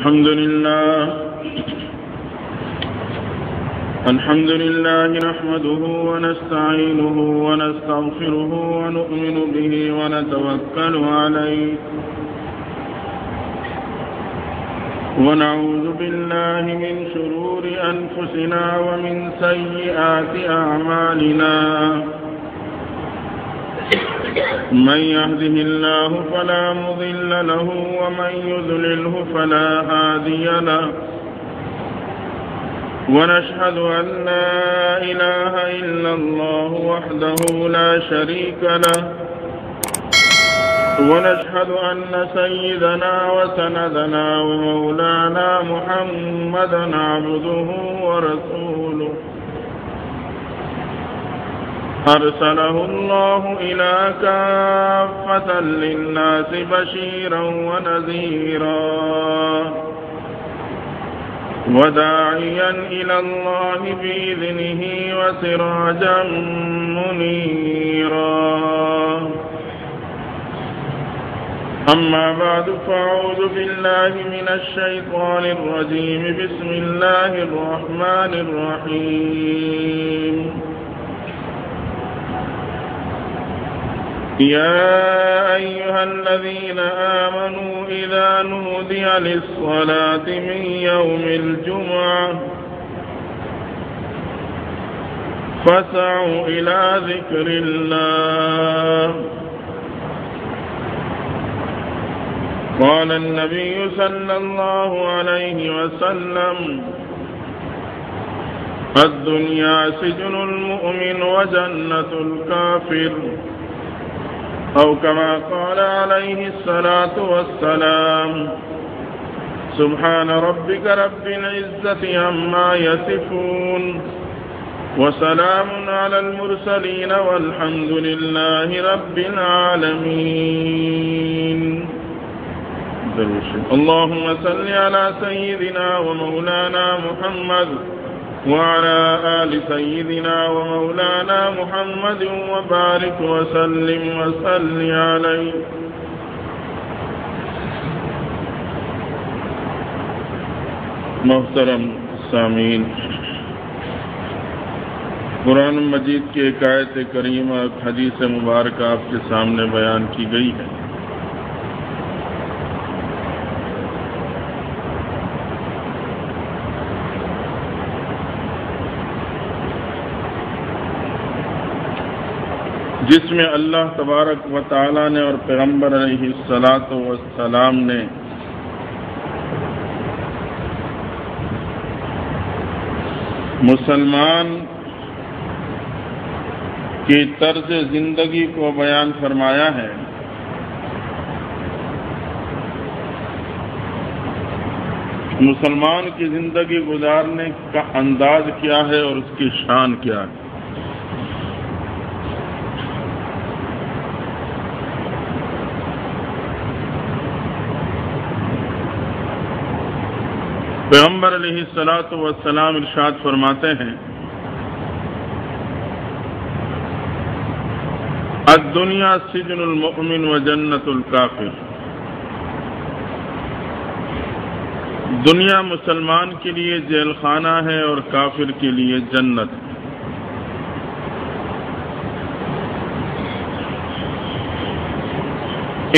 الحمد لله نحمده ونستعينه ونستغفره ونؤمن به ونتوكل عليه ونعوذ بالله من شرور أنفسنا ومن سيئات أعمالنا من يهده الله فلا مضل له ومن يضلله فلا هادي له ونشهد أن لا إله إلا الله وحده لا شريك له ونشهد أن سيدنا وسندنا ومولانا محمدا عبده ورسوله أرسله الله إلى كافة للناس بشيرا ونذيرا وداعيا إلى الله بإذنه وسراجا منيرا أما بعد فأعوذ بالله من الشيطان الرجيم بسم الله الرحمن الرحيم يا أيها الذين آمنوا إذا نودي للصلاة من يوم الجمعة فاسعوا إلى ذكر الله قال النبي صلى الله عليه وسلم الدنيا سجن المؤمن وجنة الكافر أو كما قال عليه الصلاة والسلام سبحان ربك رب العزة عما يصفون وسلام على المرسلين والحمد لله رب العالمين اللهم صل على سيدنا ومولانا محمد وعلى آل سيدنا ومولانا محمد وبارك وسلم وصل عليه محترم سامعین، قرآن مجید کی ایک آیت کریمہ حدیث مبارکہ آپ کے سامنے بیان کی گئی ہے۔ جس میں اللہ تبارک و تعالی نے اور پیغمبر علیہ الصلاۃ والسلام نے مسلمان کی طرز زندگی کو بیان فرمایا ہے۔ مسلمان کی زندگی گزارنے کا انداز کیا ہے اور اس کی شان کیا ہے۔ پیغمبر علیہ الصلاۃ والسلام ارشاد فرماتے ہیں الدنیا سجن المؤمن و جنت الکافر، دنیا مسلمان کے لیے جیل خانہ ہے اور کافر کے لیے جنت۔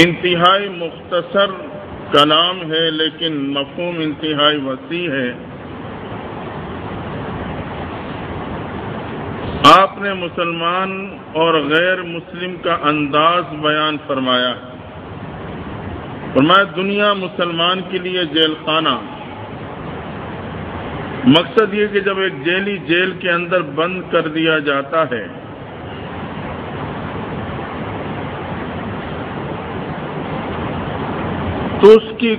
انتہائی مختصر کلام ہے لیکن مفہوم انتہائی وسیع ہے۔ آپ نے مسلمان اور غیر مسلم کا انداز بیان فرمایا ہے۔ فرمایا دنیا مسلمان کے لیے جیل خانہ، مقصد یہ کہ جب ایک جیلی جیل کے اندر بند کر دیا جاتا ہے تو اس کی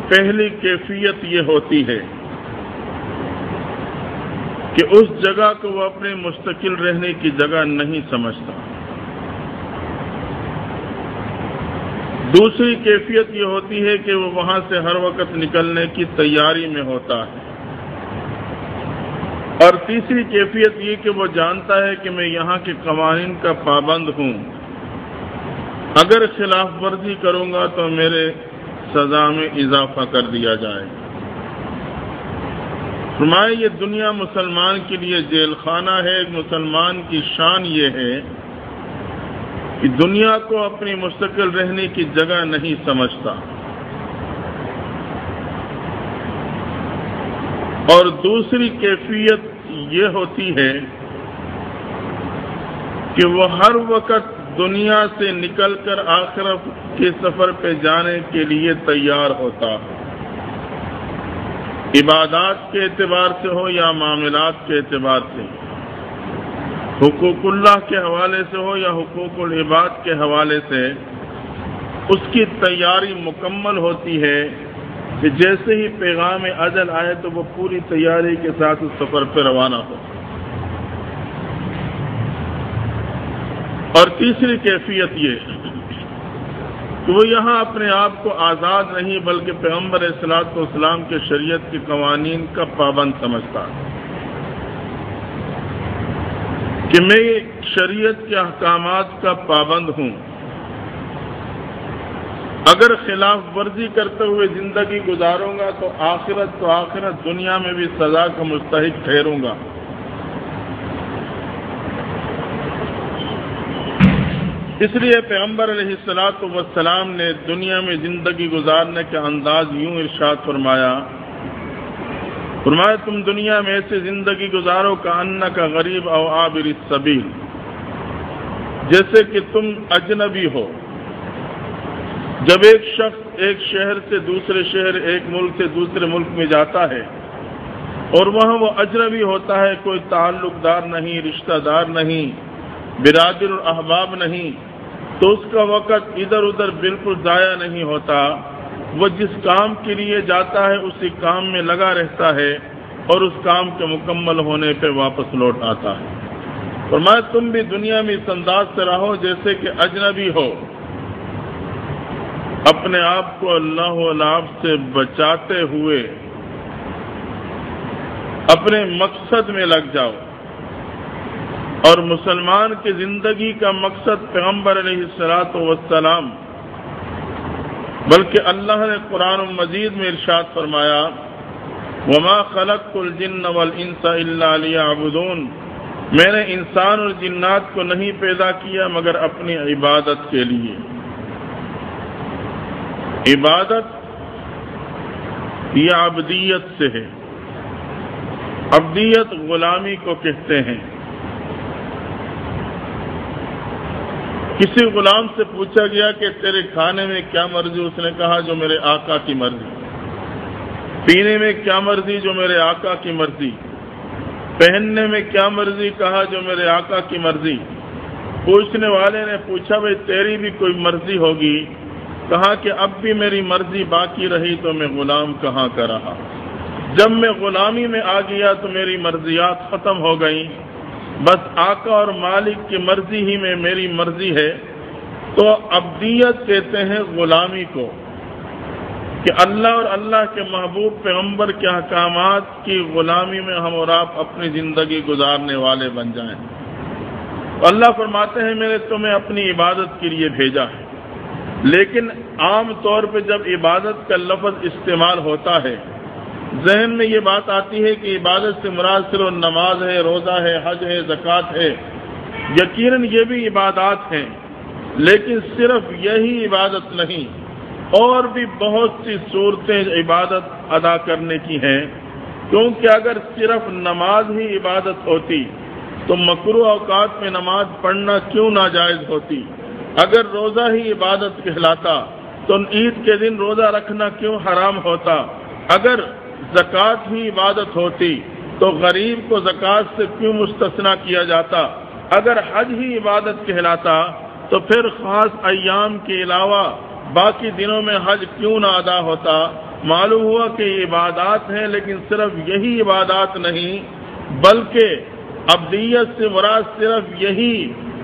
پہلی کیفیت یہ ہوتی ہے کہ اس جگہ کو وہ اپنے مستقل رہنے کی جگہ نہیں سمجھتا۔ دوسری کیفیت یہ ہوتی ہے کہ وہ وہاں سے ہر وقت نکلنے کی تیاری میں ہوتا ہے، اور تیسری کیفیت یہ کہ وہ جانتا ہے کہ میں یہاں کے قوانین کا پابند ہوں، اگر خلاف ورزی کروں گا تو میرے سزا میں اضافہ کر دیا جائے۔ فرمائے یہ دنیا مسلمان کے لیے جیل خانہ ہے۔ ایک مسلمان کی شان یہ ہے کہ دنیا کو اپنی مستقل رہنے کی جگہ نہیں سمجھتا، اور دوسری کیفیت یہ ہوتی ہے کہ وہ ہر وقت دنیا سے نکل کر آخرت کے سفر پہ جانے کے لیے تیار ہوتا، عبادات کے اعتبار سے ہو یا معاملات کے اعتبار سے، حقوق اللہ کے حوالے سے ہو یا حقوق العباد کے حوالے سے، اس کی تیاری مکمل ہوتی ہے کہ جیسے ہی پیغام اجل آئے تو وہ پوری تیاری کے ساتھ اس سفر پہ روانہ ہو۔ اور تیسری کیفیت یہ کہ وہ یہاں اپنے آپ کو آزاد نہیں بلکہ پیغمبر صلوات والسلام کے شریعت کے قوانین کا پابند سمجھتا کہ میں شریعت کے احکامات کا پابند ہوں، اگر خلاف ورزی کرتے ہوئے زندگی گزاروں گا تو آخرت دنیا میں بھی سزا کا مستحق ٹھہروں گا۔ اس لیے پیغمبر علیہ الصلوۃ والسلام نے دنیا میں زندگی گزارنے کا انداز یوں ارشاد فرمایا تم دنیا میں ایسے زندگی گزارو کأنک غریب او عابر السبیل، جیسے کہ تم اجنبی ہو۔ جب ایک شخص ایک شہر سے دوسرے شہر، ایک ملک سے دوسرے ملک میں جاتا ہے اور وہاں وہ اجنبی ہوتا ہے، کوئی تعلق دار نہیں، رشتہ دار نہیں، برادر اور احباب نہیں، تو اس کا وقت ادھر ادھر بالکل ضائع نہیں ہوتا۔ وہ جس کام کے لیے جاتا ہے اسی کام میں لگا رہتا ہے اور اس کام کے مکمل ہونے پہ واپس لوٹ آتا ہے۔ فرمایا تم بھی دنیا میں اس انداز سے رہو جیسے کہ اجنبی ہو، اپنے آپ کو اللہ والعاب سے بچاتے ہوئے اپنے مقصد میں لگ جاؤ۔ اور مسلمان کی زندگی کا مقصد پیغمبر علیہ الصلوۃ والسلام بلکہ اللہ نے قرآن مجید میں ارشاد فرمایا وما خلقت الجن والانس الا لیعبدون، میں نے انسان اور جنات کو نہیں پیدا کیا مگر اپنی عبادت کے لیے۔ عبادت یہ عبدیت سے ہے، عبدیت غلامی کو کہتے ہیں۔ کسی غلام سے پوچھا گیا کہ تیرے کھانے میں کیا مرضی؟ اس نے کہا جو میرے آقا کی مرضی۔ پینے میں کیا مرضی؟ جو میرے آقا کی مرضی۔ پہننے میں کیا مرضی؟ کہا جو میرے آقا کی مرضی۔ پوچھنے والے نے پوچھا بھئی تیری بھی کوئی مرضی ہوگی؟ کہا کہ اب بھی میری مرضی باقی رہی تو میں غلام کہاں کا رہا۔ جب میں غلامی میں آ گیا تو میری مرضیات ختم ہو گئیں، بس آقا اور مالک کی مرضی ہی میں میری مرضی ہے۔ تو عبدیت کہتے ہیں غلامی کو، کہ اللہ اور اللہ کے محبوب پیغمبر کے احکامات کی غلامی میں ہم اور آپ اپنی زندگی گزارنے والے بن جائیں۔ تو اللہ فرماتے ہیں میں نے تمہیں اپنی عبادت کے لیے بھیجا ہے، لیکن عام طور پہ جب عبادت کا لفظ استعمال ہوتا ہے ذہن میں یہ بات آتی ہے کہ عبادت سے مراد صرف نماز ہے، روزہ ہے، حج ہے، زکوٰۃ ہے۔ یقیناً یہ بھی عبادات ہیں، لیکن صرف یہی عبادت نہیں، اور بھی بہت سی صورتیں عبادت ادا کرنے کی ہیں، کیونکہ اگر صرف نماز ہی عبادت ہوتی تو مکروہ اوقات میں نماز پڑھنا کیوں ناجائز ہوتی؟ اگر روزہ ہی عبادت کہلاتا تو عید کے دن روزہ رکھنا کیوں حرام ہوتا؟ اگر زکوٰۃ ہی عبادت ہوتی تو غریب کو زکوٰۃ سے کیوں مستثنیٰ کیا جاتا؟ اگر حج ہی عبادت کہلاتا تو پھر خاص ایام کے علاوہ باقی دنوں میں حج کیوں نہ ادا ہوتا؟ معلوم ہوا کہ یہ عبادات ہیں، لیکن صرف یہی عبادات نہیں بلکہ عبدیت سے مراد صرف یہی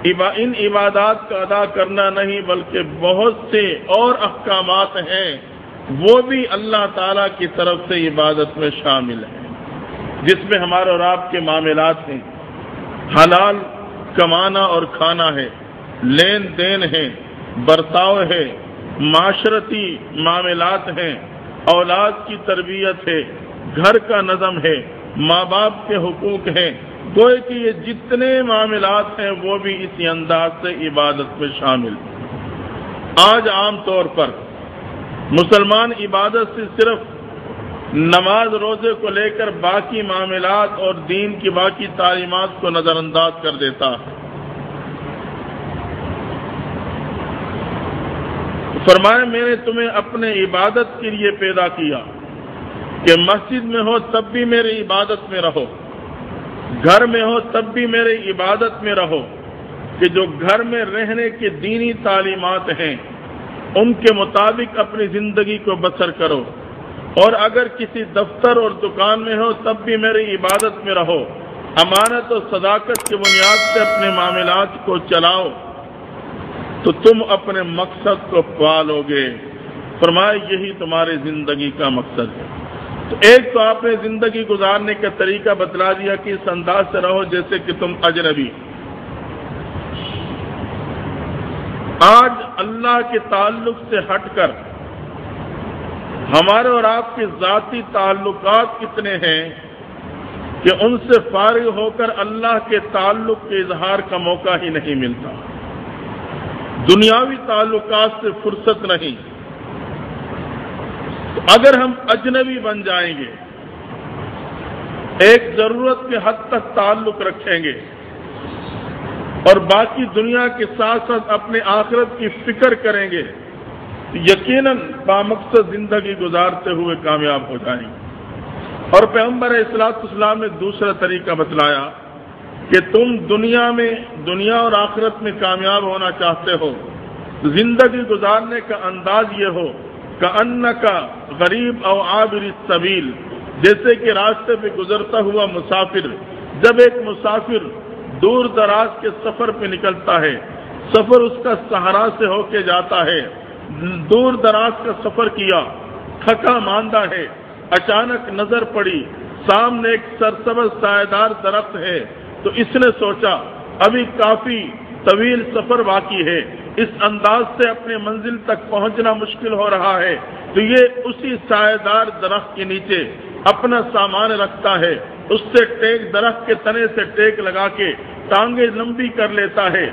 ان عبادات کا ادا کرنا نہیں بلکہ بہت سے اور احکامات ہیں، وہ بھی اللہ تعالیٰ کی طرف سے عبادت میں شامل ہیں، جس میں ہمارے اور آپ کے معاملات ہیں، حلال کمانا اور کھانا ہے، لین دین ہے، برتاؤ ہے، معاشرتی معاملات ہیں، اولاد کی تربیت ہے، گھر کا نظم ہے، ماں باپ کے حقوق ہیں، گوئے کہ یہ جتنے معاملات ہیں وہ بھی اسی انداز سے عبادت میں شامل۔ آج عام طور پر مسلمان عبادت سے صرف نماز روزے کو لے کر باقی معاملات اور دین کی باقی تعلیمات کو نظر انداز کر دیتا ہے۔ فرمایا میں نے تمہیں اپنے عبادت کے لیے پیدا کیا کہ مسجد میں ہو تب بھی میری عبادت میں رہو، گھر میں ہو تب بھی میری عبادت میں رہو، کہ جو گھر میں رہنے کے دینی تعلیمات ہیں ان کے مطابق اپنی زندگی کو بسر کرو، اور اگر کسی دفتر اور دکان میں ہو تب بھی میری عبادت میں رہو، امانت اور صداقت کی بنیاد سے اپنے معاملات کو چلاؤ تو تم اپنے مقصد کو پالو گے۔ فرمایا یہی تمہاری زندگی کا مقصد ہے۔ تو ایک تو آپ نے زندگی گزارنے کا طریقہ بتلا دیا کہ اس انداز سے رہو جیسے کہ تم اجنبی۔ آج اللہ کے تعلق سے ہٹ کر ہمارے اور آپ کے ذاتی تعلقات کتنے ہیں کہ ان سے فارغ ہو کر اللہ کے تعلق کے اظہار کا موقع ہی نہیں ملتا، دنیاوی تعلقات سے فرصت نہیں۔ تو اگر ہم اجنبی بن جائیں گے، ایک ضرورت کے حد تک تعلق رکھیں گے اور باقی دنیا کے ساتھ ساتھ اپنے آخرت کی فکر کریں گے، یقیناً بامقصد زندگی گزارتے ہوئے کامیاب ہو جائیں گے۔ اور پیغمبر اصلاۃ والسلام نے دوسرا طریقہ بتلایا کہ تم دنیا اور آخرت میں کامیاب ہونا چاہتے ہو، زندگی گزارنے کا انداز یہ ہو کأنک غریب او عابر السبیل، جیسے کہ راستے پہ گزرتا ہوا مسافر۔ جب ایک مسافر دور دراز کے سفر پہ نکلتا ہے، سفر اس کا صحرا سے ہو کے جاتا ہے، دور دراز کا سفر کیا، تھکا ماندہ ہے، اچانک نظر پڑی سامنے ایک سرسبز سایہ دار درخت ہے، تو اس نے سوچا ابھی کافی طویل سفر باقی ہے، اس انداز سے اپنے منزل تک پہنچنا مشکل ہو رہا ہے، تو یہ اسی سایہ دار درخت کے نیچے اپنا سامان رکھتا ہے، اس سے ٹیک درخت کے تنے سے ٹیک لگا کے ٹانگیں لمبی کر لیتا ہے،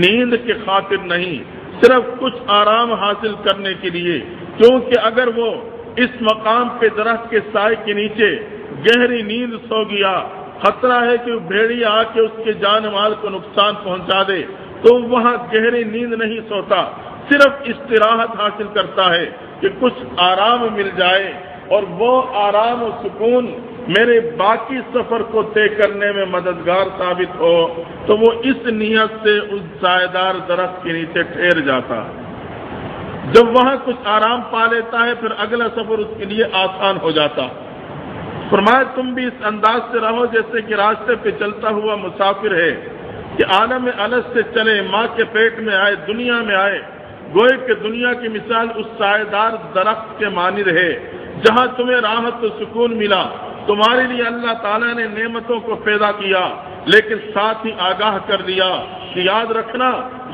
نیند کی خاطر نہیں، صرف کچھ آرام حاصل کرنے کے لیے، کیونکہ اگر وہ اس مقام پہ درخت کے سائے کے نیچے گہری نیند سو گیا، خطرہ ہے کہ بھیڑیا آ کے اس کے جان مال کو نقصان پہنچا دے، تو وہاں گہری نیند نہیں سوتا، صرف استراحت حاصل کرتا ہے کہ کچھ آرام مل جائے، اور وہ آرام و سکون میرے باقی سفر کو طے کرنے میں مددگار ثابت ہو، تو وہ اس نیت سے اس سایہ دار درخت کے نیچے ٹھہر جاتا ہے۔ جب وہاں کچھ آرام پا لیتا ہے، پھر اگلا سفر اس کے لیے آسان ہو جاتا۔ فرمایا تم بھی اس انداز سے رہو جیسے کہ راستے پہ چلتا ہوا مسافر ہے کہ عالم الست سے چلے، ماں کے پیٹ میں آئے، دنیا میں آئے، گوئے کہ دنیا کی مثال اس سایہ دار درخت کے مانند ہے، جہاں تمہیں راحت و سکون ملا۔ تمہارے لیے اللہ تعالیٰ نے نعمتوں کو پیدا کیا، لیکن ساتھ ہی آگاہ کر دیا کہ یاد رکھنا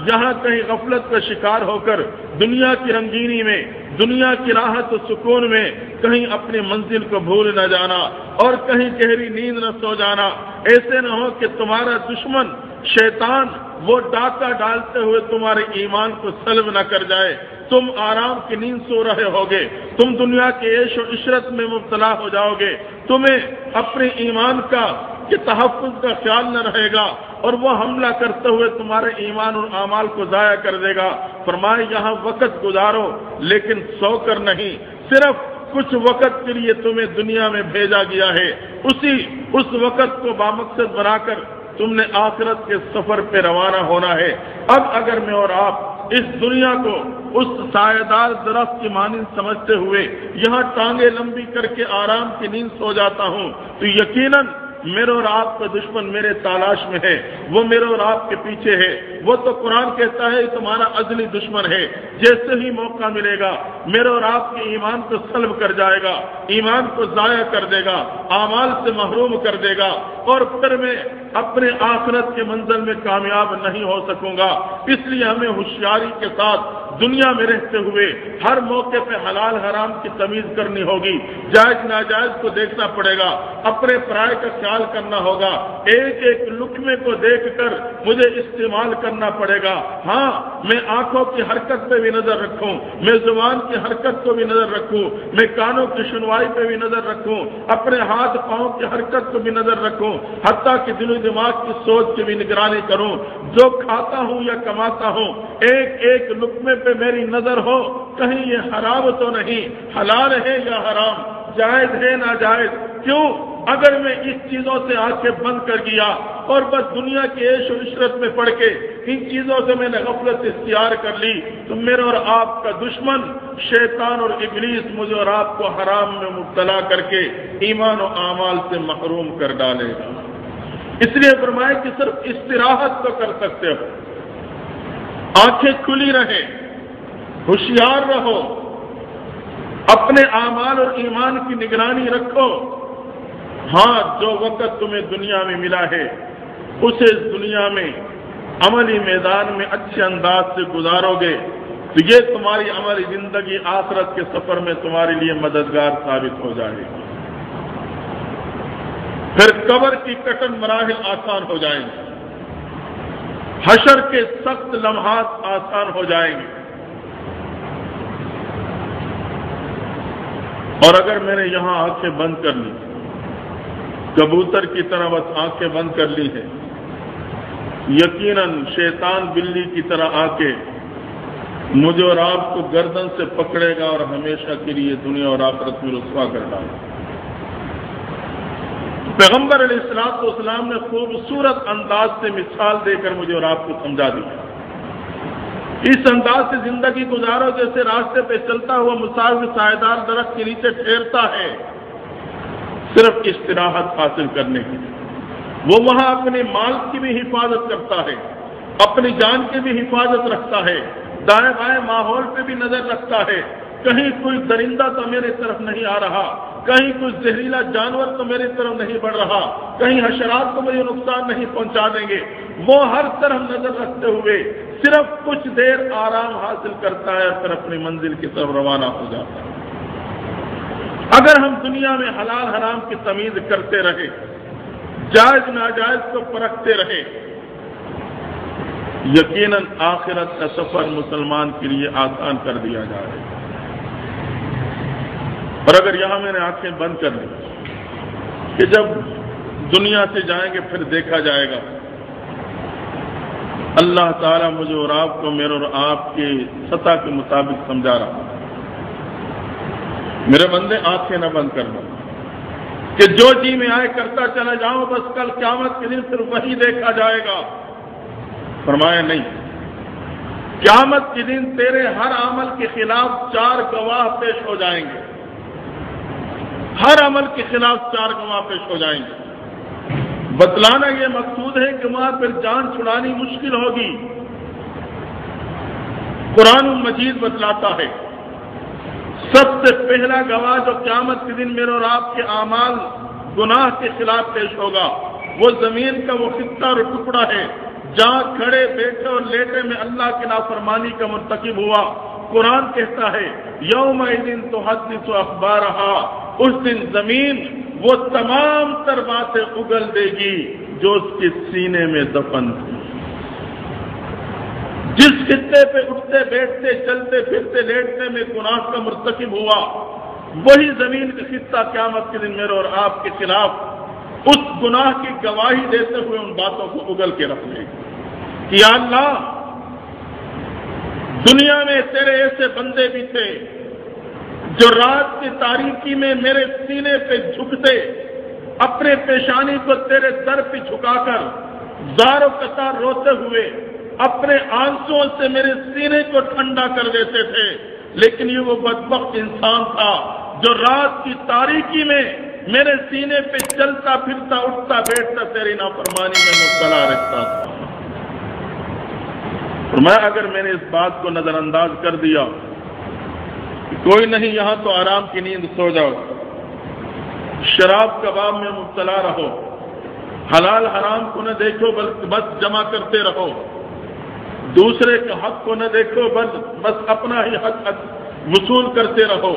یہاں کہیں غفلت کا شکار ہو کر دنیا کی رنگینی میں، دنیا کی راحت و سکون میں کہیں اپنی منزل کو بھول نہ جانا، اور کہیں گہری نیند نہ سو جانا۔ ایسے نہ ہو کہ تمہارا دشمن شیطان وہ ڈاکہ ڈالتے ہوئے تمہارے ایمان کو سلب نہ کر جائے، تم آرام کی نیند سو رہے ہوگے، تم دنیا کے عیش و عشرت میں مبتلا ہو جاؤ گے، تمہیں اپنے ایمان کا کہ تحفظ کا خیال نہ رہے گا، اور وہ حملہ کرتے ہوئے تمہارے ایمان اور اعمال کو ضائع کر دے گا۔ فرمائے یہاں وقت گزارو لیکن سو کر نہیں، صرف کچھ وقت کے لیے تمہیں دنیا میں بھیجا گیا ہے، اس وقت کو بامقصد بنا کر تم نے آخرت کے سفر پہ روانہ ہونا ہے۔ اب اگر میں اور آپ اس دنیا کو اس سایہ دار درخت کی مانند سمجھتے ہوئے یہاں ٹانگیں لمبی کر کے آرام کی نیند سو جاتا ہوں، تو یقیناً میرے اور آپ کا دشمن میرے تلاش میں ہے، وہ میرے اور آپ کے پیچھے ہے۔ وہ تو قرآن کہتا ہے تمہارا ازلی دشمن ہے، جیسے ہی موقع ملے گا میرے اور آپ کے ایمان کو سلب کر جائے گا، ایمان کو ضائع کر دے گا، اعمال سے محروم کر دے گا، اور پھر میں اپنے آخرت کے منزل میں کامیاب نہیں ہو سکوں گا۔ اس لیے ہمیں ہوشیاری کے ساتھ دنیا میں رہتے ہوئے ہر موقع پہ حلال حرام کی تمیز کرنی ہوگی، جائز ناجائز کو دیکھنا پڑے گا، اپنے پرائے کا خیال کرنا ہوگا، ایک ایک لقمے کو دیکھ کر مجھے استعمال کرنا پڑے گا۔ ہاں، میں آنکھوں کی حرکت پہ بھی نظر رکھوں، میں زبان کی حرکت کو بھی نظر رکھوں، میں کانوں کی سنوائی پہ بھی نظر رکھوں، اپنے ہاتھ پاؤں کی حرکت کو بھی نظر رکھوں، حتیٰ کہ دل و دماغ کی سوچ کی بھی نگرانی کروں۔ جو کھاتا ہوں یا کماتا ہوں، ایک ایک لقمے پہ میری نظر ہو، کہیں یہ حرام تو نہیں، حلال ہے یا حرام، جائز ہے ناجائز۔ کیوں؟ اگر میں اس چیزوں سے آنکھیں بند کر گیا اور بس دنیا کی عیش و عشرت میں پڑ کے ان چیزوں سے میں نے غفلت اختیار کر لی، تو میرے اور آپ کا دشمن شیطان اور ابلیس مجھے اور آپ کو حرام میں مبتلا کر کے ایمان و اعمال سے محروم کر ڈالے گا۔ اس لیے فرمایا کہ صرف استراحت تو کر سکتے ہو، آنکھیں کھلی رہیں، ہوشیار رہو، اپنے اعمال اور ایمان کی نگرانی رکھو۔ ہاں، جو وقت تمہیں دنیا میں ملا ہے اسے اس دنیا میں عملی میدان میں اچھے انداز سے گزارو گے تو یہ تمہاری عملی زندگی آخرت کے سفر میں تمہارے لیے مددگار ثابت ہو جائے گی۔ پھر قبر کی کٹن مراحل آسان ہو جائیں گے، حشر کے سخت لمحات آسان ہو جائیں گے۔ اور اگر میں نے یہاں آنکھیں بند کر لی، کبوتر کی طرح بس آنکھیں بند کر لی ہے، یقیناً شیطان بلی کی طرح آ کے مجھے اور آپ کو گردن سے پکڑے گا اور ہمیشہ کے لیے دنیا اور آخرت میں رسوا کر ڈالے گا۔ پیغمبر علیہ السلام نے خوبصورت انداز سے مثال دے کر مجھے اور آپ کو سمجھا دیا، اس انداز سے زندگی گزارو جیسے راستے پہ چلتا ہوا مسافر سایہ درخت کے نیچے ٹھہرتا ہے صرف استراحت حاصل کرنے کے لیے۔ وہ وہاں اپنے مال کی بھی حفاظت کرتا ہے، اپنی جان کی بھی حفاظت رکھتا ہے، دائیں بائیں ماحول پہ بھی نظر رکھتا ہے، کہیں کوئی درندہ تو میرے طرف نہیں آ رہا، کہیں کوئی زہریلا جانور تو میری طرف نہیں بڑھ رہا، کہیں حشرات کو مجھے نقصان نہیں پہنچا دیں گے۔ وہ ہر طرف نظر رکھتے ہوئے صرف کچھ دیر آرام حاصل کرتا ہے اور پھر اپنی منزل کی طرف روانہ ہو جاتا ہے۔ اگر ہم دنیا میں حلال حرام کی تمیز کرتے رہے، جائز ناجائز کو پرکھتے رہے، یقیناً آخرت کا سفر مسلمان کے لیے آسان کر دیا جائے۔ اور اگر یہاں میں نے آنکھیں بند کر لی کہ جب دنیا سے جائیں گے پھر دیکھا جائے گا، اللہ تعالیٰ مجھے اور آپ کو میرے اور آپ کی سطح کے مطابق سمجھا رہا۔ میرے بندے آنکھیں نہ بند کرنا کہ جو جی میں آئے کرتا چلا جاؤں، بس کل قیامت کے دن صرف وہی دیکھا جائے گا۔ فرمایا نہیں، قیامت کے دن تیرے ہر عمل کے خلاف 4 گواہ پیش ہو جائیں گے، ہر عمل کے خلاف 4 گواہ پیش ہو جائیں گے۔ بتلانا یہ مقصود ہے کہ وہاں پھر جان چھڑانی مشکل ہوگی۔ قرآن مجید بتلاتا ہے سب سے پہلا گواہ جو قیامت کے دن میرے اور آپ کے اعمال گناہ کے خلاف پیش ہوگا، وہ زمین کا وہ خطہ اور ٹکڑا ہے جہاں کھڑے بیٹھے اور لیٹے میں اللہ کی نافرمانی کا مرتکب ہوا۔ قرآن کہتا ہے یومئذ تحدث اخبارہا، اس دن زمین وہ تمام تر باتیں اگل دے گی جو اس کے سینے میں دفن تھی۔ جس خطے پہ اٹھتے بیٹھتے چلتے پھرتے لیٹنے میں گناہ کا مرتکب ہوا، وہی زمین کا خطہ قیامت کے دن میرے اور آپ کے خلاف اس گناہ کی گواہی دیتے ہوئے ان باتوں کو اگل کے رکھ لے گی کہ یا اللہ، دنیا میں تیرے ایسے بندے بھی تھے جو رات کی تاریکی میں میرے سینے پہ جھکتے، اپنے پیشانی کو تیرے در پہ جھکا کر زار و قطار روتے ہوئے اپنے آنسوؤں سے میرے سینے کو ٹھنڈا کر دیتے تھے، لیکن یہ وہ بدبخت انسان تھا جو رات کی تاریکی میں میرے سینے پہ چلتا پھرتا اٹھتا بیٹھتا تیری نافرمانی میں مبتلا رہتا تھا۔ فرمایا اگر میں نے اس بات کو نظر انداز کر دیا کہ کوئی نہیں، یہاں تو آرام کی نیند سو جاؤ، شراب کباب میں مبتلا رہو، حلال حرام کو نہ دیکھو بس جمع کرتے رہو، دوسرے کے حق کو نہ دیکھو بس اپنا ہی حق وصول کرتے رہو،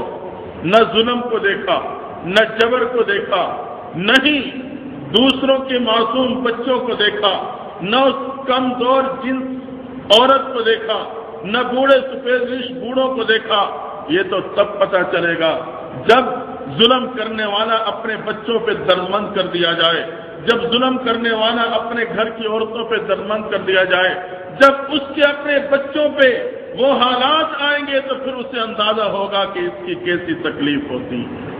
نہ ظلم کو دیکھا، نہ جبر کو دیکھا، نہیں دوسروں کے معصوم بچوں کو دیکھا، نہ اس کمزور جنس عورت کو دیکھا، نہ بوڑھے سفید ریش بوڑھوں کو دیکھا۔ یہ تو تب پتہ چلے گا جب ظلم کرنے والا اپنے بچوں پہ دردمند کر دیا جائے، جب ظلم کرنے والا اپنے گھر کی عورتوں پہ دردمند کر دیا جائے، جب اس کے اپنے بچوں پہ وہ حالات آئیں گے تو پھر اسے اندازہ ہوگا کہ اس کی کیسی تکلیف ہوتی ہے۔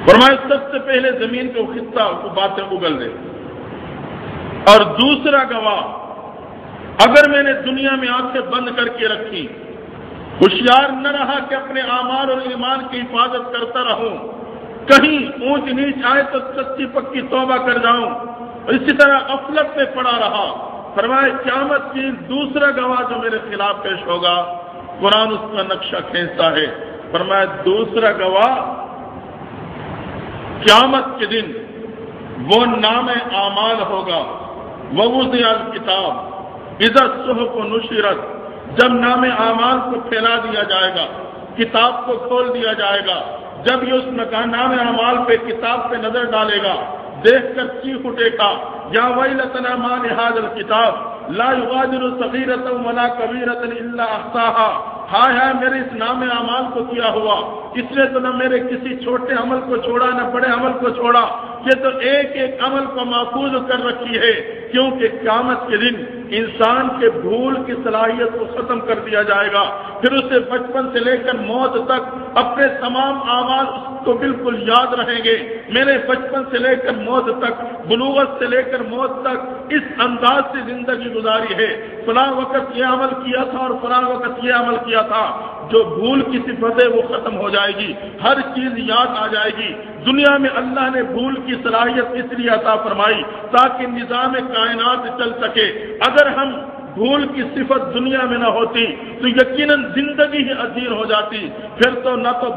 فرمایا سب سے پہلے زمین کو خطہ کو باتیں اگل دے، اور دوسرا گواہ اگر میں نے دنیا میں آنکھیں بند کر کے رکھی، ہوشیار نہ رہا کہ اپنے اعمال اور ایمان کی حفاظت کرتا رہوں، کہیں اونچ نیچ آئے تو سچی پکی توبہ کر جاؤں، اسی طرح غفلت میں پڑا رہا، فرمایا قیامت کی دوسرا گواہ جو میرے خلاف پیش ہوگا، قرآن اس کا نقشہ کھینچتا ہے، فرمایا دوسرا گواہ قیامت کے دن وہ نام اعمال ہوگا، ووضع الکتاب اذا الصحف نشرت، جب نام اعمال کو پھیلا دیا جائے گا، کتاب کو کھول دیا جائے گا، جب یہ اس مکان نام اعمال پہ کتاب پہ نظر ڈالے گا، دیکھ کر چیخ اٹھے گا، یا ویلتنا ما لهذا الکتاب لا یغادر صغیرۃ ولا کبیرۃ الا احصاها، ہائے ہائے میرے اس نام اعمال کو کیا ہوا، اس نے تو نہ میرے کسی چھوٹے عمل کو چھوڑا نہ بڑے عمل کو چھوڑا، یہ تو ایک ایک عمل کو محفوظ کر رکھی ہے، کیونکہ قیامت کے دن انسان کے بھول کی صلاحیت کو ختم کر دیا جائے گا، پھر اسے بچپن سے لے کر موت تک اپنے تمام اعمال اس کو بالکل یاد رہیں گے۔ میں نے بچپن سے لے کر موت تک، بلوغت سے لے کر موت تک اس انداز سے زندگی گزاری ہے، فلاں وقت یہ عمل کیا تھا اور فلاں وقت یہ عمل کیا تھا۔ جو بھول کی صفت ہے وہ ختم ہو جائے گی، ہر چیز یاد آ جائے گی۔ دنیا میں اللہ نے بھول کی صلاحیت اس لیے عطا فرمائی تاکہ نظام کائنات چل سکے۔ اگر ہم بھول کی صفت دنیا میں نہ ہوتی تو یقیناً زندگی ہی عذیر ہو جاتی، پھر تو نہ تو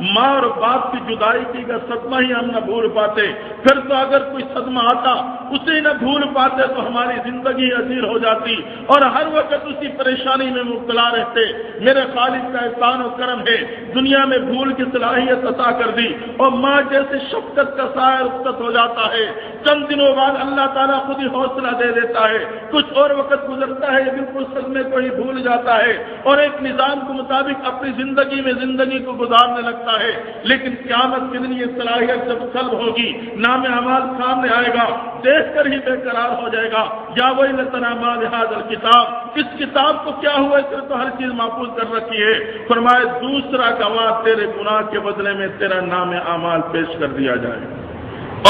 ماں اور باپ کی جدائی کی کا صدمہ ہی ہم نہ بھول پاتے، پھر تو اگر کوئی صدمہ آتا اسے نہ بھول پاتے تو ہماری زندگی عذیر ہو جاتی اور ہر وقت اسی پریشانی میں مبتلا رہتے۔ میرے خالق کا احسان و کرم ہے، دنیا میں بھول کی صلاحیت عطا کر دی، اور ماں جیسے شفقت کا سایہ رخصت ہو جاتا ہے، چند دنوں بعد اللہ تعالیٰ خود ہی حوصلہ دے دیتا ہے، کچھ اور وقت گزرتا ہے، یہ بالکل صدمے کو ہی بھول جاتا ہے اور ایک نظام کے مطابق اپنی زندگی کو گزارنے لگتا ہے۔ لیکن قیامت کے دن یہ صلاحیت جب سلب ہوگی، نام اعمال سامنے آئے گا، دیکھ کر ہی بے قرار ہو جائے گا، یا ویلتنا ما لهذا الکتاب، اس کتاب کو کیا ہوا، اس نے تو ہر چیز محفوظ کر رکھی ہے۔ فرمائے دوسرا گواہ تیرے گناہ کے بدلے میں تیرا نام اعمال پیش کر دیا جائے،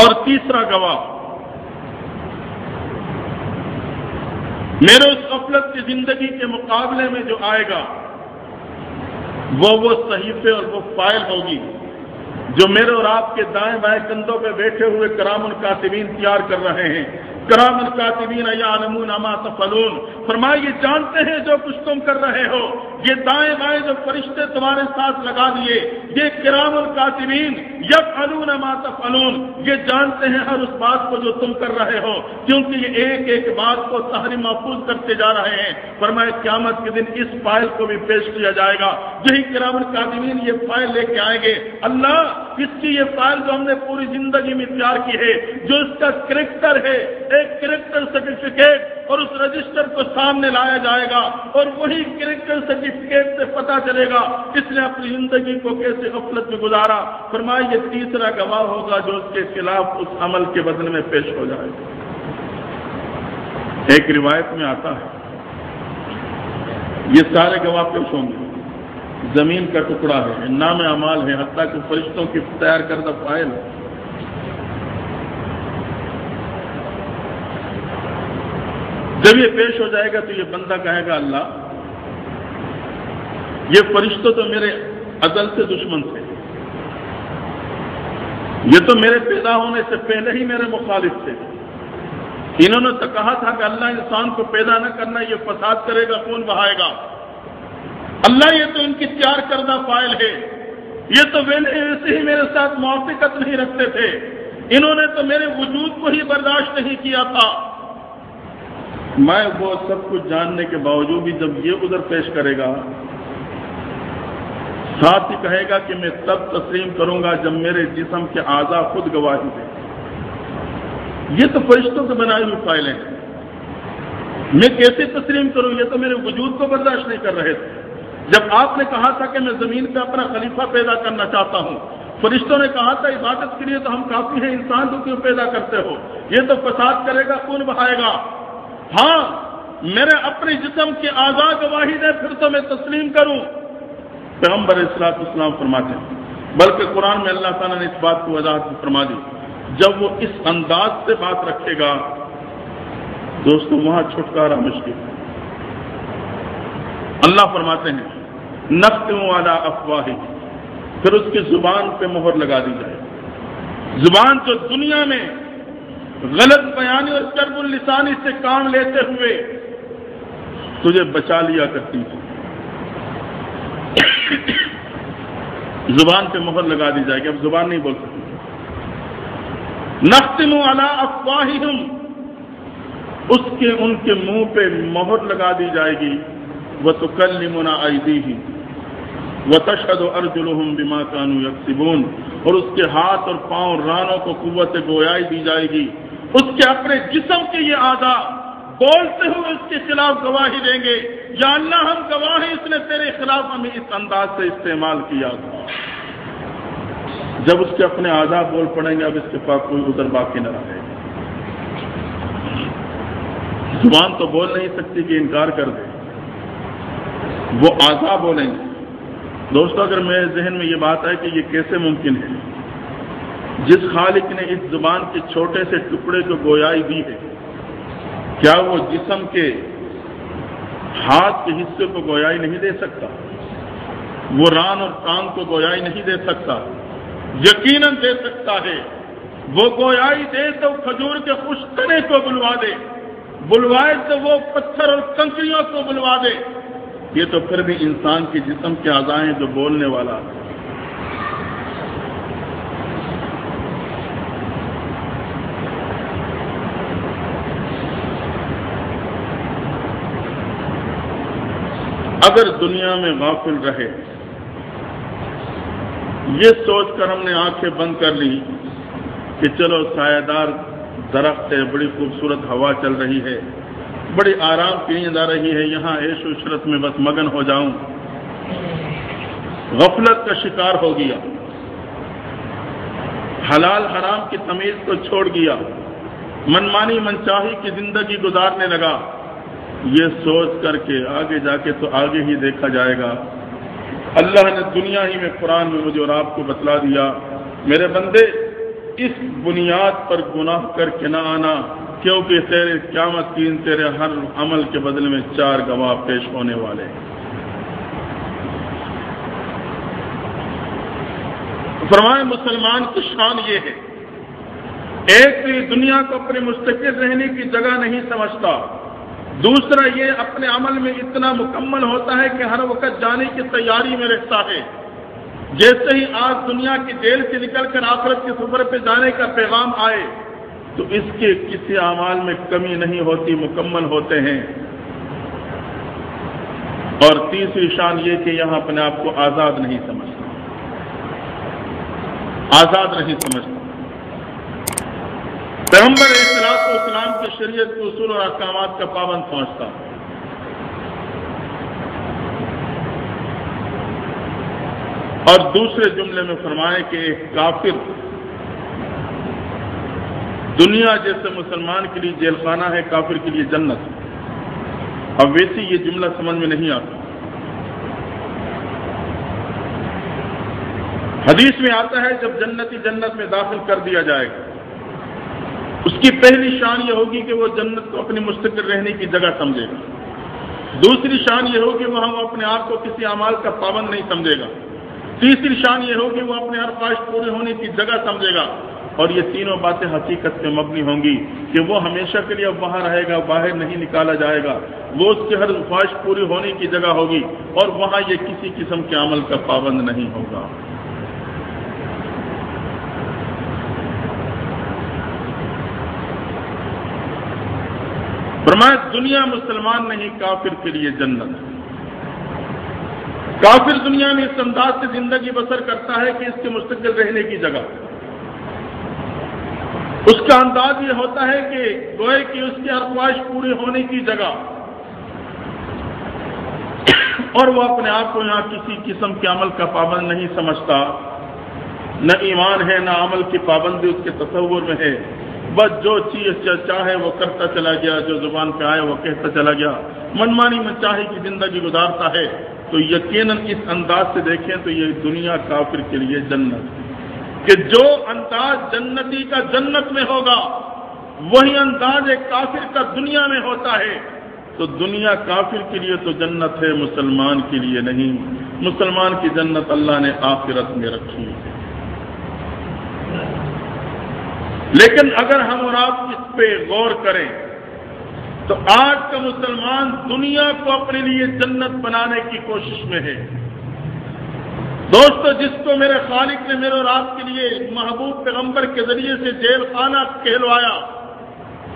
اور تیسرا گواہ میرے اس غفلت کی زندگی کے مقابلے میں جو آئے گا وہ صحیفے اور وہ فائل ہوگی جو میرے اور آپ کے دائیں بائیں کندھوں پہ بیٹھے ہوئے کرام الکاتبین تیار کر رہے ہیں۔ کرام الکاتبین یعلمون ما تفعلون، فرمائے یہ جانتے ہیں جو کچھ تم کر رہے ہو، یہ دائیں بائیں جو فرشتے تمہارے ساتھ لگا دیے، یہ کرام الکاتبین یفعلون ما تفعلون، یہ جانتے ہیں ہر اس بات کو جو تم کر رہے ہو، کیونکہ یہ ایک ایک بات کو طاہر محفوظ کرتے جا رہے ہیں۔ فرمائے قیامت کے دن اس فائل کو بھی پیش کیا جائے گا، یہی کرام الکاتبین یہ فائل لے کے آئیں گے، اللہ اس کی یہ فائل جو ہم نے پوری زندگی میں تیار کی ہے، جو اس کا کریکٹر ہے، ایک کریکٹر سرٹیفکیٹ، اور اس رجسٹر کو سامنے لایا جائے گا، اور وہی کریکٹر سرٹیفکیٹ سے پتہ چلے گا اس نے اپنی زندگی کو کیسے غفلت میں گزارا۔ فرمائے یہ تیسرا گواہ ہوگا جو اس کے خلاف اس عمل کے بدلے میں پیش ہو جائے گا۔ ایک روایت میں آتا ہے یہ سارے گواہ پیش ہوں گے، زمین کا ٹکڑا ہے، نام اعمال ہے، حتیٰ کہ فرشتوں کی تیار کردہ فائل ہے۔ جب یہ پیش ہو جائے گا تو یہ بندہ کہے گا اللہ یہ فرشتوں تو میرے ازل سے دشمن تھے، یہ تو میرے پیدا ہونے سے پہلے ہی میرے مخالف تھے، انہوں نے تو کہا تھا کہ اللہ انسان کو پیدا نہ کرنا، یہ فساد کرے گا، خون بہائے گا، اللہ یہ تو ان کی تیار کردہ فائل ہے، یہ تو ویسے ہی میرے ساتھ موافقت نہیں رکھتے تھے، انہوں نے تو میرے وجود کو ہی برداشت نہیں کیا تھا۔ میں وہ سب کچھ جاننے کے باوجود بھی جب یہ عذر پیش کرے گا، ساتھ ہی کہے گا کہ میں تب تسلیم کروں گا جب میرے جسم کے اعضاء خود گواہی دیں۔ یہ تو فرشتوں سے بنائی ہوئی فائلیں ہیں، میں کیسے تسلیم کروں؟ یہ تو میرے وجود کو برداشت نہیں کر رہے تھے۔ جب آپ نے کہا تھا کہ میں زمین پہ اپنا خلیفہ پیدا کرنا چاہتا ہوں، فرشتوں نے کہا تھا عبادت کے لیے تو ہم کافی ہیں، انسان کو کیوں پیدا کرتے ہو؟ یہ تو فساد کرے گا، خون بہائے گا۔ ہاں، میرے اپنے جسم کے اعضاء گواہی دے، پھر تو میں تسلیم کروں۔ پیغمبر علیہ الصلوۃ والسلام فرماتے ہیں، بلکہ قرآن میں اللہ تعالیٰ نے اس بات کو وضاحت فرما دی، جب وہ اس انداز سے بات رکھے گا دوستو وہاں چھٹکارا مشکل ہے۔ اللہ فرماتے ہیں نختم علی افواہہم، پھر اس کی زبان پہ مہر لگا دی جائے۔ زبان جو دنیا میں غلط بیانی اور چرب اللسانی سے کام لیتے ہوئے تجھے بچا لیا کرتی تھی، زبان پہ مہر لگا دی جائے گی، اب زبان نہیں بول سکتی۔ نختم علی افواہہم، ان کے منہ پہ مہر لگا دی جائے گی۔ وَتُكَلِّمُنَا أَيْدِيهِمْ وَتَشْهَدُ أَرْجُلُهُمْ بِمَا كَانُوا يَكْسِبُونَ، اور اس کے ہاتھ اور پاؤں رانوں کو قوت گویائی دی جائے گی۔ اس کے اپنے جسم کے یہ اعضاء بولتے ہوئے اس کے خلاف گواہی دیں گے، یا اللہ ہم گواہ ہیں، اس نے تیرے خلاف ہمیں اس انداز سے استعمال کیا تھا۔ جب اس کے اپنے اعضاء بول پڑیں گے، اب اس کے پاس کوئی عذر باقی نہ رہے گا۔ زبان تو بول نہیں سکتی کہ انکار کر دے، وہ اعضاء بولیں گے۔ دوستو اگر میرے ذہن میں یہ بات ہے کہ یہ کیسے ممکن ہے، جس خالق نے اس زبان کے چھوٹے سے ٹکڑے کو گویائی دی ہے، کیا وہ جسم کے ہاتھ کے حصے کو گویائی نہیں دے سکتا؟ وہ ران اور ٹانگ کو گویائی نہیں دے سکتا؟ یقیناً دے سکتا ہے۔ وہ گویائی دے تو کھجور کے خشک تنے کو بلوا دے، بلوائے تو وہ پتھر اور کنکریوں کو بلوا دے۔ یہ تو پھر بھی انسان کے جسم کے اعضاء ہیں جو بولنے والا ہے۔ اگر دنیا میں غافل رہے، یہ سوچ کر ہم نے آنکھیں بند کر لی کہ چلو سایہ دار درخت ہے، بڑی خوبصورت ہوا چل رہی ہے، بڑی آرام کی نیند آ رہی ہے، یہاں عیش و عشرت میں بس مگن ہو جاؤں، غفلت کا شکار ہو گیا، حلال حرام کی تمیز کو چھوڑ گیا، منمانی منچاہی کی زندگی گزارنے لگا، یہ سوچ کر کے آگے جا کے تو آگے ہی دیکھا جائے گا۔ اللہ نے دنیا ہی میں قرآن میں مجھے اور آپ کو بتلا دیا، میرے بندے اس بنیاد پر گناہ کر کے نہ آنا، کیونکہ تیرے قیامت کے دن تیرے ہر عمل کے بدلے میں 4 گواہ پیش ہونے والے ہیں۔ فرمائے مسلمان کی شان یہ ہے، ایک تو یہ دنیا کو اپنے مستقل رہنے کی جگہ نہیں سمجھتا، دوسرا یہ اپنے عمل میں اتنا مکمل ہوتا ہے کہ ہر وقت جانے کی تیاری میں رہتا ہے۔ جیسے ہی آج دنیا کی جیل سے نکل کر آخرت کے سفر پہ جانے کا پیغام آئے تو اس کے کسی اعمال میں کمی نہیں ہوتی، مکمل ہوتے ہیں۔ اور تیسری شان یہ کہ یہاں اپنے آپ کو آزاد نہیں سمجھتا، آزاد نہیں سمجھتا۔ پیغمبر علیہ الصلوۃ والسلام کی شریعت کے اصول اور احکامات کا پابند سمجھتا۔ اور دوسرے جملے میں فرمائے کہ ایک کافر دنیا جیسے مسلمان کے لیے جیل خانہ ہے، کافر کے لیے جنت۔ اب ویسی یہ جملہ سمجھ میں نہیں آتا۔ حدیث میں آتا ہے جب جنتی جنت میں داخل کر دیا جائے گا، اس کی پہلی شان یہ ہوگی کہ وہ جنت کو اپنی مستقل رہنے کی جگہ سمجھے گا، دوسری شان یہ ہوگی وہ اپنے آپ کو کسی اعمال کا پابند نہیں سمجھے گا، تیسری شان یہ ہوگی وہ اپنے ہر خواہش پورے ہونے کی جگہ سمجھے گا، اور یہ تینوں باتیں حقیقت پہ مبنی ہوں گی کہ وہ ہمیشہ کے لیے وہاں رہے گا، باہر نہیں نکالا جائے گا، وہ اس کی ہر خواہش پوری ہونے کی جگہ ہوگی، اور وہاں یہ کسی قسم کے عمل کا پابند نہیں ہوگا۔ فرمایا دنیا مسلمان نہیں، کافر کے لیے جنت ہے۔ کافر دنیا میں اس انداز سے زندگی بسر کرتا ہے کہ اس کے مستقل رہنے کی جگہ، اس کا انداز یہ ہوتا ہے کہ گوئے کہ اس کی ہر خواہش پوری ہونے کی جگہ، اور وہ اپنے آپ کو یہاں کسی قسم کے عمل کا پابند نہیں سمجھتا، نہ ایمان ہے نہ عمل کی پابندی اس کے تصور میں ہے، بس جو چیز چاہے وہ کرتا چلا گیا، جو زبان پہ آئے وہ کہتا چلا گیا، منمانی من چاہے کی زندگی گزارتا ہے۔ تو یقیناً اس انداز سے دیکھیں تو یہ دنیا کافر کے لیے جنت ہے، کہ جو انداز جنتی کا جنت میں ہوگا وہی انداز ایک کافر کا دنیا میں ہوتا ہے۔ تو دنیا کافر کے لیے تو جنت ہے، مسلمان کے لیے نہیں۔ مسلمان کی جنت اللہ نے آخرت میں رکھی ہے۔ لیکن اگر ہم اور آپ اس پہ غور کریں تو آج کا مسلمان دنیا کو اپنے لیے جنت بنانے کی کوشش میں ہے۔ دوستو، جس کو میرے خالق نے میرے اور آپ کے لیے محبوب پیغمبر کے ذریعے سے جیل خانہ کہلوایا،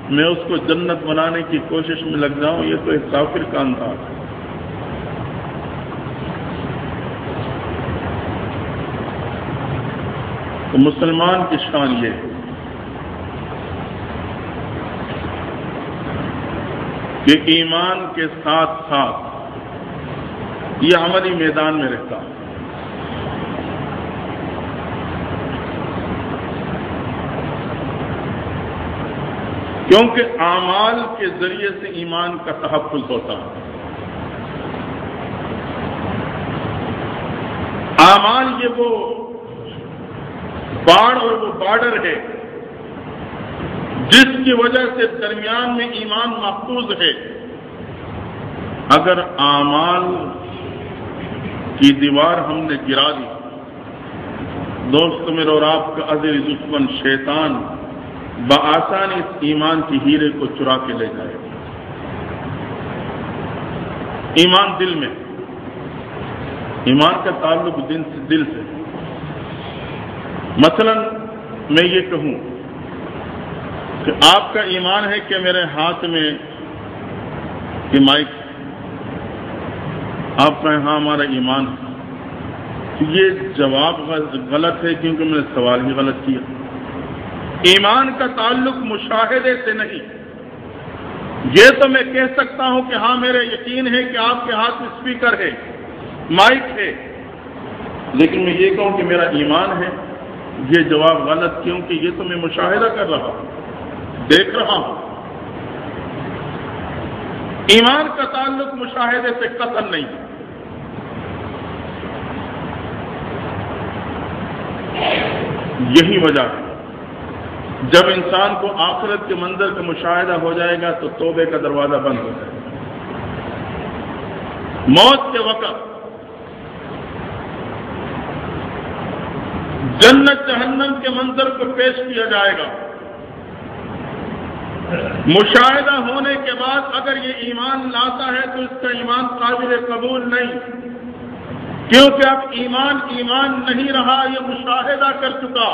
میں اس کو جنت بنانے کی کوشش میں لگ جاؤں، یہ تو ایک کافر کا انداز ہے۔ تو مسلمان کی شان یہ ہے کہ ایمان کے ساتھ ساتھ یہ عملی میدان میں رہتا ہے۔ کیونکہ اعمال کے ذریعے سے ایمان کا تحفظ ہوتا ہے۔ اعمال یہ وہ باڑ اور وہ بارڈر ہے جس کی وجہ سے درمیان میں ایمان محفوظ ہے۔ اگر اعمال کی دیوار ہم نے گرا دی، دوست میرے اور آپ کا عزیز دشمن شیطان بآسانی اس ایمان کی ہیرے کو چرا کے لے جائے۔ ایمان دل میں، ایمان کا تعلق دل سے۔ مثلا میں یہ کہوں کہ آپ کا ایمان ہے کہ میرے ہاتھ میں یہ مائک، آپ کہیں ہاں ہمارا ایمان ہے، تو یہ جواب غلط ہے کیونکہ میں نے سوال ہی غلط کیا۔ ایمان کا تعلق مشاہدے سے نہیں۔ یہ تو میں کہہ سکتا ہوں کہ ہاں میرا یقین ہے کہ آپ کے ہاتھ میں اسپیکر ہے، مائک ہے، لیکن میں یہ کہوں کہ میرا ایمان ہے، یہ جواب غلط، کیونکہ یہ تو میں مشاہدہ کر رہا ہوں، دیکھ رہا ہوں۔ ایمان کا تعلق مشاہدے سے قطعاً نہیں ہے۔ یہی وجہ ہے جب انسان کو آخرت کے منظر کا مشاہدہ ہو جائے گا تو توبے کا دروازہ بند ہو جائے گا۔ موت کے وقت جنت جہنم کے منظر کو پیش کیا جائے گا۔ مشاہدہ ہونے کے بعد اگر یہ ایمان لاتا ہے تو اس کا ایمان قابل قبول نہیں، کیونکہ اب ایمان نہیں رہا، یہ مشاہدہ کر چکا۔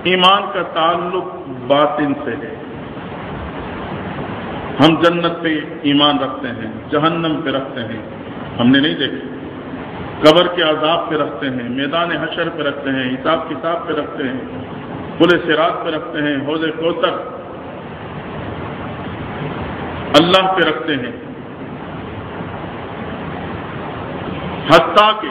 ایمان کا تعلق باطن سے ہے۔ ہم جنت پہ ایمان رکھتے ہیں، جہنم پہ رکھتے ہیں، ہم نے نہیں دیکھا، قبر کے عذاب پہ رکھتے ہیں، میدان حشر پہ رکھتے ہیں، حساب کتاب پہ رکھتے ہیں، پل صراط پہ رکھتے ہیں، حوض کوثر اللہ پہ رکھتے ہیں، حتیٰ کہ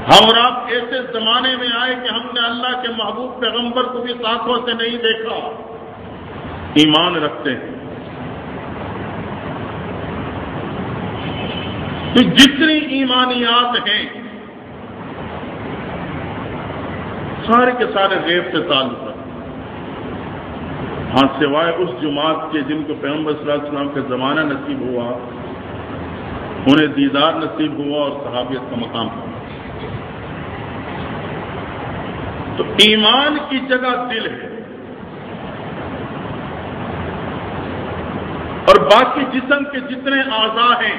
ہم اور آپ ایسے زمانے میں آئے کہ ہم نے اللہ کے محبوب پیغمبر کو بھی آنکھوں سے نہیں دیکھا، ایمان رکھتے ہیں۔ تو جتنی ایمانیات ہیں سارے کے سارے غیب سے تعلق رکھتے ہیں، ہاں سوائے اس جماعت کے جن کو پیغمبر صلی اللہ علیہ وسلم کا زمانہ نصیب ہوا، انہیں دیدار نصیب ہوا اور صحابیت کا مقام پایا۔ تو ایمان کی جگہ دل ہے، اور باقی جسم کے جتنے اعضاء ہیں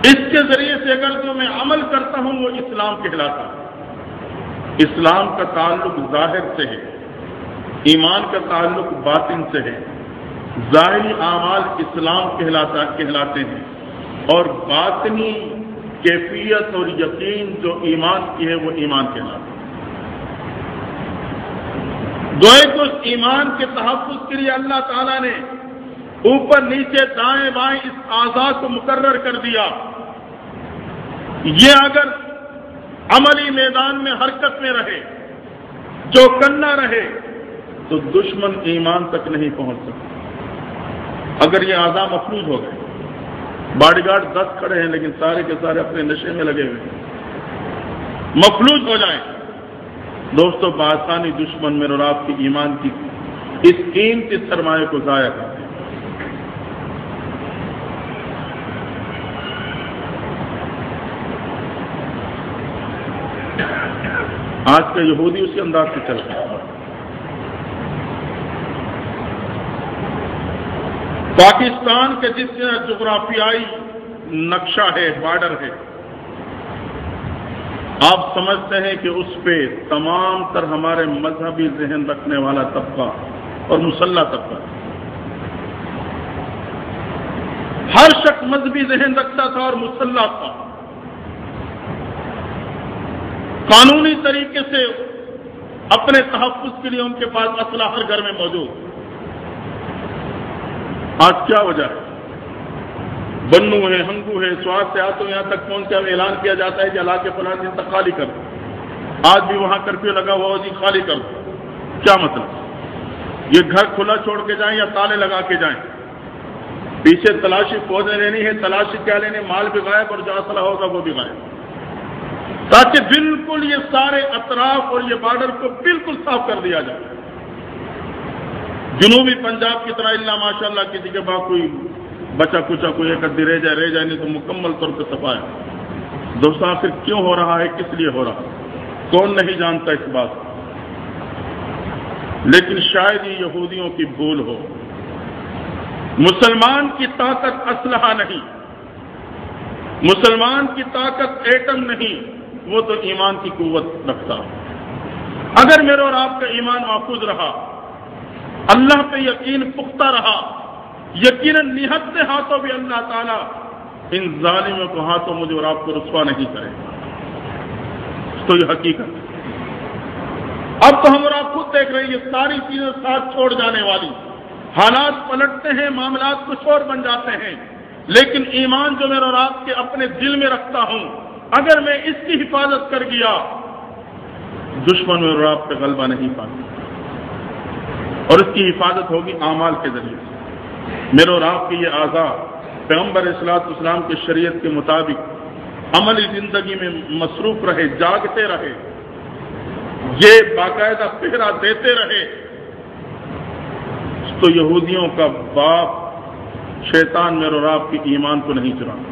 اس کے ذریعے سے اگر جو میں عمل کرتا ہوں وہ اسلام کہلاتا ہے۔ اسلام کا تعلق ظاہر سے ہے، ایمان کا تعلق باطن سے ہے. ظاہری اعمال اسلام کہلاتے ہیں اور باطنی کیفیت اور یقین جو ایمان کی ہے وہ ایمان کہلاتا ہے. گوئے کہ اس ایمان کے تحفظ کے لیے اللہ تعالیٰ نے اوپر نیچے دائیں بائیں اس اعضاء کو مقرر کر دیا. یہ اگر عملی میدان میں حرکت میں رہے، جو کرنا رہے، تو دشمن ایمان تک نہیں پہنچ سکتا. اگر یہ اعضاء مفلوج ہو گئے، باڈی گارڈ 10 کھڑے ہیں لیکن سارے کے سارے اپنے نشے میں لگے ہوئے ہیں، مفلوج ہو جائیں، دوستو بآسانی دشمن میرے اور آپ کی ایمان کی اس قیمتی سرمایہ کو ضائع کرتے ہیں. آج کا یہودی اسی انداز سے چل رہا ہے. پاکستان کے جس جغرافیائی نقشہ ہے، بارڈر ہے، آپ سمجھتے ہیں کہ اس پہ تمام تر ہمارے مذہبی ذہن رکھنے والا طبقہ اور مسلح طبقہ، ہر شخص مذہبی ذہن رکھتا تھا اور مسلح تھا. قانونی طریقے سے اپنے تحفظ کے لیے ان کے پاس اسلحہ ہر گھر میں موجود. آج کیا وجہ ہے؟ بنو ہے، ہنگو ہے، سواد سے آتوں یہاں تک پہنچا اعلان کیا جاتا ہے کہ علاقے فلاں دن تک خالی کر دو. آج بھی وہاں کرفیو لگا ہوا ہو، جی خالی کر دو. کیا مطلب؟ یہ گھر کھلا چھوڑ کے جائیں یا تالے لگا کے جائیں؟ پیچھے تلاشی فوجیں لینی ہے، تلاشی کیا لینے، مال بھی غائب اور جو اسلحہ ہوگا وہ بھی غائب، تاکہ بالکل یہ سارے اطراف اور یہ بارڈر کو بالکل صاف کر دیا جائے. جنوبی پنجاب کی طرح اللہ ماشاءاللہ کسی کے پاس کوئی بچا کچا کوئی ایک ادھی رہ جائے نہیں تو مکمل طور پہ صفایا. دوستو آخر کیوں ہو رہا ہے، کس لیے ہو رہا ہے، کون نہیں جانتا اس بات. لیکن شاید یہ یہودیوں کی بھول ہو. مسلمان کی طاقت اسلحہ نہیں، مسلمان کی طاقت ایٹم نہیں، وہ تو ایمان کی قوت رکھتا. اگر میرے اور آپ کا ایمان محفوظ رہا، اللہ پہ یقین پختہ رہا، یقیناً نہتے ہاتھوں بھی اللہ تعالیٰ ان ظالموں کو ہاتھوں مجھے اور آپ کو رسوا نہیں کرے. تو یہ حقیقت ہے. اب تو ہم اور آپ خود دیکھ رہے ہیں یہ ساری چیزیں ساتھ چھوڑ جانے والی. حالات پلٹتے ہیں، معاملات کچھ اور بن جاتے ہیں، لیکن ایمان جو میرے اور آپ کے اپنے دل میں رکھتا ہوں، اگر میں اس کی حفاظت کر گیا، دشمن میرے اور آپ پہ غلبہ نہیں پاتا. اور اس کی حفاظت ہوگی اعمال کے ذریعے سے. میرے اور آپ کی یہ اعضاء پیغمبر اصلاۃ والسلام کی شریعت کے مطابق عملی زندگی میں مصروف رہے، جاگتے رہے، یہ باقاعدہ پہرا دیتے رہے، تو یہودیوں کا باپ شیطان میرے اور آپ کی ایمان کو نہیں چراتا.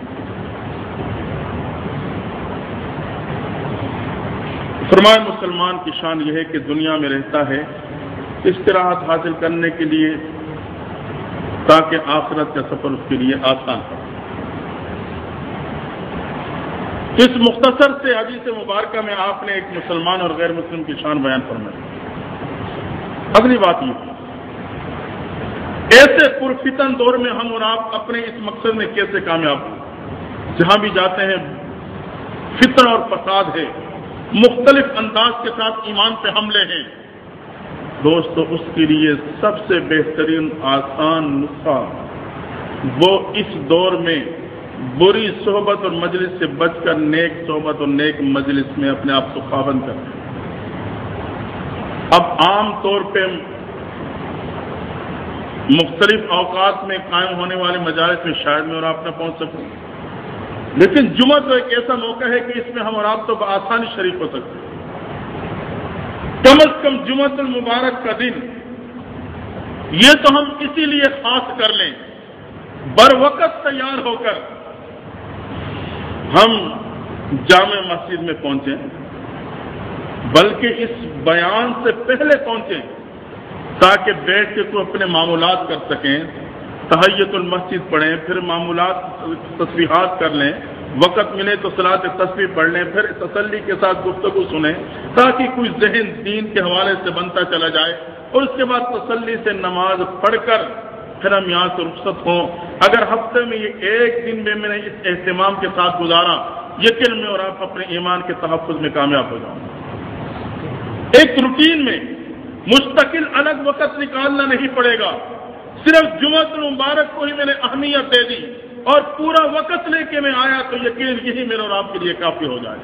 فرمائے مسلمان کی شان یہ ہے کہ دنیا میں رہتا ہے استراحت حاصل کرنے کے لیے تاکہ آخرت کا سفر اس کے لیے آسان ہو. اس مختصر سے حدیث مبارکہ میں آپ نے ایک مسلمان اور غیر مسلم کی شان بیان فرمائی. اگلی بات یہ ایسے پرفتن دور میں ہم اور آپ اپنے اس مقصد میں کیسے کامیاب ہوں؟ جہاں بھی جاتے ہیں فتنہ اور فساد ہے، مختلف انداز کے ساتھ ایمان پہ حملے ہیں. دوستو اس کے لیے سب سے بہترین آسان نسخہ وہ اس دور میں بری صحبت اور مجلس سے بچ کر نیک صحبت اور نیک مجلس میں اپنے آپ کو پابند کرنا. اب عام طور پہ مختلف اوقات میں قائم ہونے والے مجالس میں شاید میں اور آپ نہ پہنچ سکوں، لیکن جمعہ تو ایک ایسا موقع ہے کہ اس میں ہم اور آپ تو بآسانی شریک ہو سکتے ہیں. کم از کم جمعہ المبارک کا دن یہ تو ہم اسی لیے خاص کر لیں، بر وقت تیار ہو کر ہم جامع مسجد میں پہنچیں، بلکہ اس بیان سے پہلے پہنچیں تاکہ بیٹھ کے تو اپنے معمولات کر سکیں، تحیت المسجد پڑھیں، پھر معمولات تصویحات کر لیں، وقت ملے تو صلاۃ تسبیح پڑھ لیں، پھر تسلی کے ساتھ گفتگو سنیں تاکہ کوئی ذہن دین کے حوالے سے بنتا چلا جائے، اور اس کے بعد تسلی سے نماز پڑھ کر پھر ہم یہاں سے رخصت ہوں۔ اگر ہفتے میں یہ ایک دن میں نے اس اہتمام کے ساتھ گزارا، یقین میں اور آپ اپنے ایمان کے تحفظ میں کامیاب ہو جاؤں۔ ایک روٹین میں مستقل الگ وقت نکالنا نہیں پڑے گا، صرف جمعۃ المبارک کو ہی میں نے اہمیت دے دی اور پورا وقت لے کے میں آیا تو یقین یہی میرے اور آپ کے لیے کافی ہو جائے،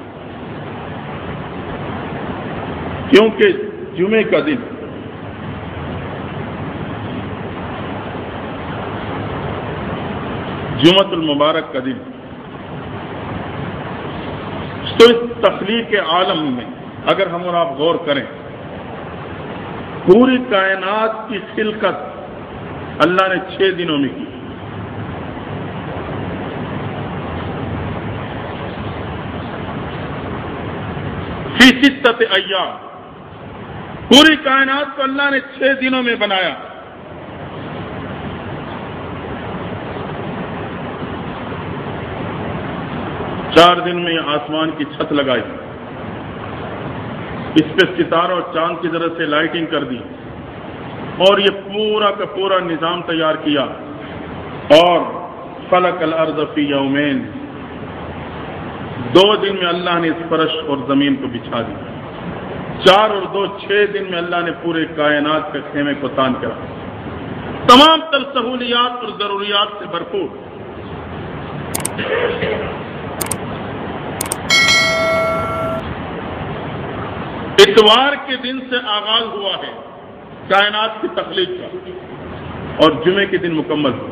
کیونکہ جمعے کا دن جمعۃ المبارک کا دن تو اس تخلیق عالم میں اگر ہم اور آپ غور کریں، پوری کائنات کی خلقت اللہ نے 6 دنوں میں کی۔ فی 6 ایام، پوری کائنات کو اللہ نے 6 دنوں میں بنایا۔ چار دن میں آسمان کی چھت لگائی، اس پہ ستاروں اور چاند کی طرف سے لائٹنگ کر دی، اور یہ پورا کا پورا نظام تیار کیا، اور خلق الارض فی یومین، 2 دن میں اللہ نے اس فرش اور زمین کو بچھا دی، 4 اور 2 6 دن میں اللہ نے پورے کائنات کے خیمے کو تان کرا، تمام تر سہولیات اور ضروریات سے بھرپور۔ اتوار کے دن سے آغاز ہوا ہے کائنات کی تخلیق کا، اور جمعے کے دن مکمل ہوا۔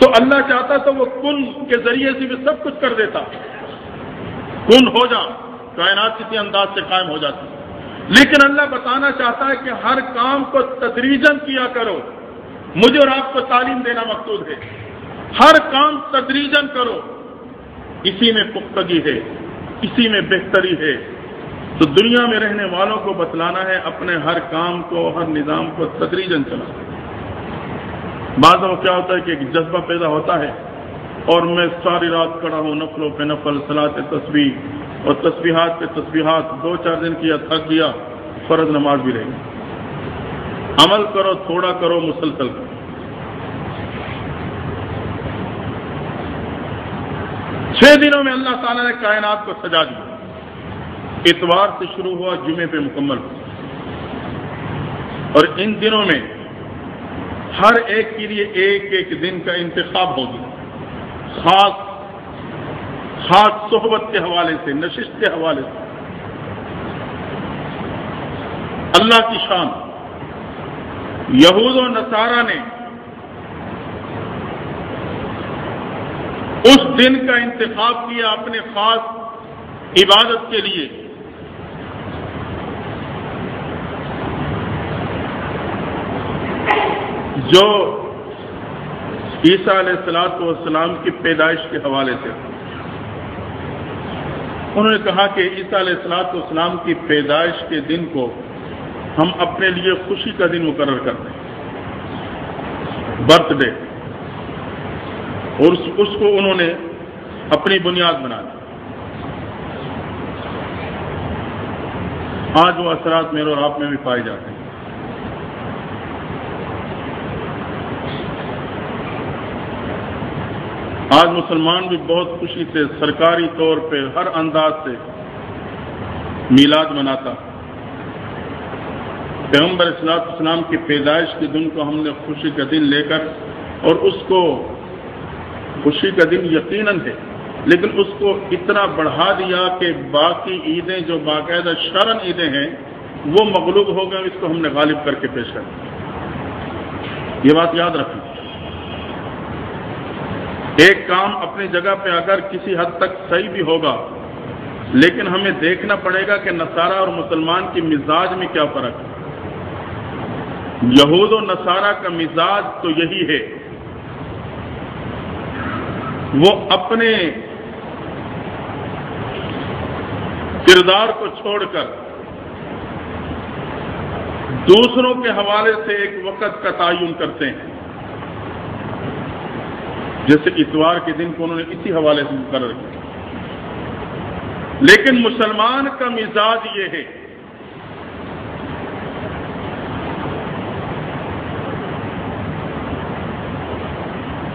تو اللہ چاہتا تو وہ کن کے ذریعے سے بھی سب کچھ کر دیتا، کن ہو جا، کائنات کسی انداز سے قائم ہو جاتی، لیکن اللہ بتانا چاہتا ہے کہ ہر کام کو تدریجاً کیا کرو۔ مجھے اور آپ کو تعلیم دینا مقصود ہے، ہر کام تدریجاً کرو، اسی میں پختگی ہے، اسی میں بہتری ہے۔ تو دنیا میں رہنے والوں کو بتلانا ہے اپنے ہر کام کو، ہر نظام کو تدریجاً چلانا۔ بعض وقت کیا ہوتا ہے کہ ایک جذبہ پیدا ہوتا ہے اور میں ساری رات کھڑا ہوں، نفلوں پہ نفل، صلاۃ تسبیح اور تسبیحات پہ تسبیحات، 2-4 دن کیا، تھک گیا، فرض نماز بھی رہے گی۔ عمل کرو، تھوڑا کرو، مسلسل کرو۔ چھ دنوں میں اللہ تعالیٰ نے کائنات کو سجا دیا، اتوار سے شروع ہوا، جمعے پہ مکمل ہوا، اور ان دنوں میں ہر ایک کے لیے ایک ایک دن کا انتخاب ہو گیا، خاص صحبت کے حوالے سے، نشست کے حوالے سے۔ اللہ کی شان، یہود و نصارہ نے اس دن کا انتخاب کیا اپنے خاص عبادت کے لیے، جو عیسیٰ علیہ السلام کی پیدائش کے حوالے سے۔ انہوں نے کہا کہ عیسیٰ علیہ السلام کی پیدائش کے دن کو ہم اپنے لیے خوشی کا دن مقرر کرتے ہیں، برتھ ڈے، اور اس کو انہوں نے اپنی بنیاد بنا دی۔ آج وہ اثرات میرے اور آپ میں بھی پائے جاتے ہیں۔ آج مسلمان بھی بہت خوشی سے، سرکاری طور پہ، ہر انداز سے میلاد مناتا۔ پیغمبر صلی اللہ علیہ وسلم کی پیدائش کے دن کو ہم نے خوشی کا دن لے کر، اور اس کو خوشی کا دن یقیناً ہے، لیکن اس کو اتنا بڑھا دیا کہ باقی عیدیں جو باقاعدہ شرعن عیدیں ہیں وہ مغلوب ہو گئے، اس کو ہم نے غالب کر کے پیش کر دیا۔ یہ بات یاد رکھیں، ایک کام اپنی جگہ پہ اگر کسی حد تک صحیح بھی ہوگا، لیکن ہمیں دیکھنا پڑے گا کہ نصارہ اور مسلمان کی مزاج میں کیا فرق ہے۔ یہود و نصارہ کا مزاج تو یہی ہے، وہ اپنے کردار کو چھوڑ کر دوسروں کے حوالے سے ایک وقت کا تعین کرتے ہیں، جیسے اتوار کے دن کو انہوں نے اسی حوالے سے مقرر کیا. لیکن مسلمان کا مزاج یہ ہے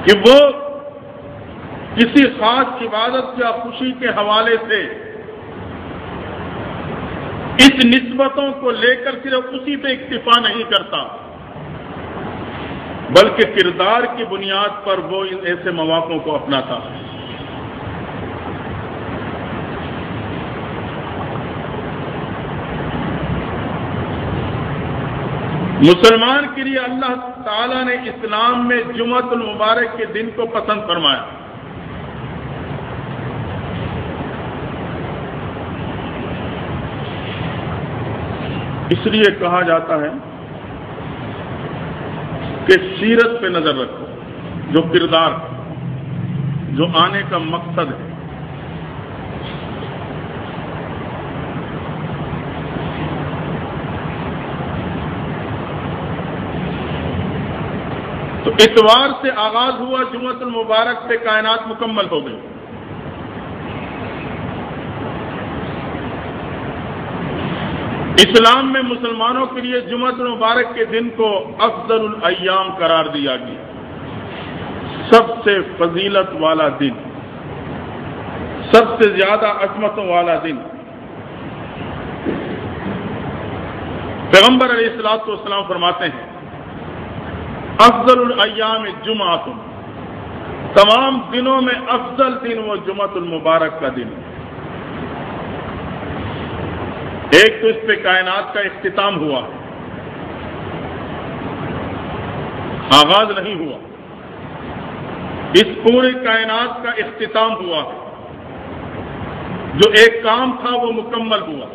کہ وہ کسی خاص عبادت یا خوشی کے حوالے سے اس نسبتوں کو لے کر صرف اسی پہ اکتفا نہیں کرتا، بلکہ کردار کی بنیاد پر وہ ایسے مواقعوں کو اپناتا ہے. مسلمان کے لیے اللہ تعالیٰ نے اسلام میں جمعۃ المبارک کے دن کو پسند فرمایا. اس لیے کہا جاتا ہے کہ سیرت پہ نظر رکھو، جو کردار، جو آنے کا مقصد ہے. تو اتوار سے آغاز ہوا، جمعۃ المبارک پہ کائنات مکمل ہو گئی. اسلام میں مسلمانوں کے لیے جمعۃ المبارک کے دن کو افضل الایام قرار دیا گیا، سب سے فضیلت والا دن، سب سے زیادہ عظمتوں والا دن. پیغمبر علیہ الصلوۃ والسلام فرماتے ہیں افضل الایام جمعۃ، تمام دنوں میں افضل دن وہ جمعۃ المبارک کا دن. ایک تو اس پہ کائنات کا اختتام ہوا، آغاز نہیں ہوا، اس پورے کائنات کا اختتام ہوا. جو ایک کام تھا وہ مکمل ہوا.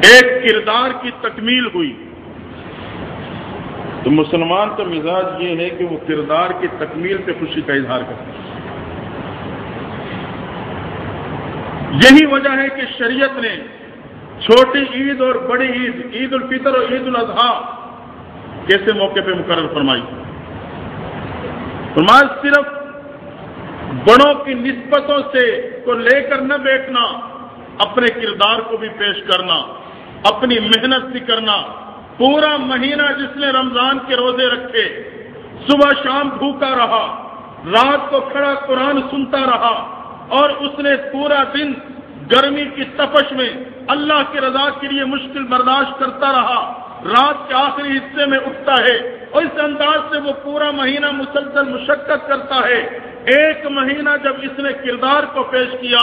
ایک کردار کی تکمیل ہوئی. تو مسلمان کا مزاج یہ ہے کہ وہ کردار کی تکمیل پہ خوشی کا اظہار کرتا ہے. یہی وجہ ہے کہ شریعت نے چھوٹی عید اور بڑی عید، عید الفطر اور عید الاضحیٰ کیسے موقع پہ مقرر فرمائی. فرمایا صرف بڑوں کی نسبتوں سے کو لے کر نہ بیٹھنا، اپنے کردار کو بھی پیش کرنا، اپنی محنت بھی کرنا. پورا مہینہ جس نے رمضان کے روزے رکھے، صبح شام بھوکا رہا، رات کو کھڑا قرآن سنتا رہا، اور اس نے پورا دن گرمی کی تپش میں اللہ کی رضا کے لیے مشکل برداشت کرتا رہا، رات کے آخری حصے میں اٹھتا ہے اور اس انداز سے وہ پورا مہینہ مسلسل مشقت کرتا ہے. ایک مہینہ جب اس نے کردار کو پیش کیا،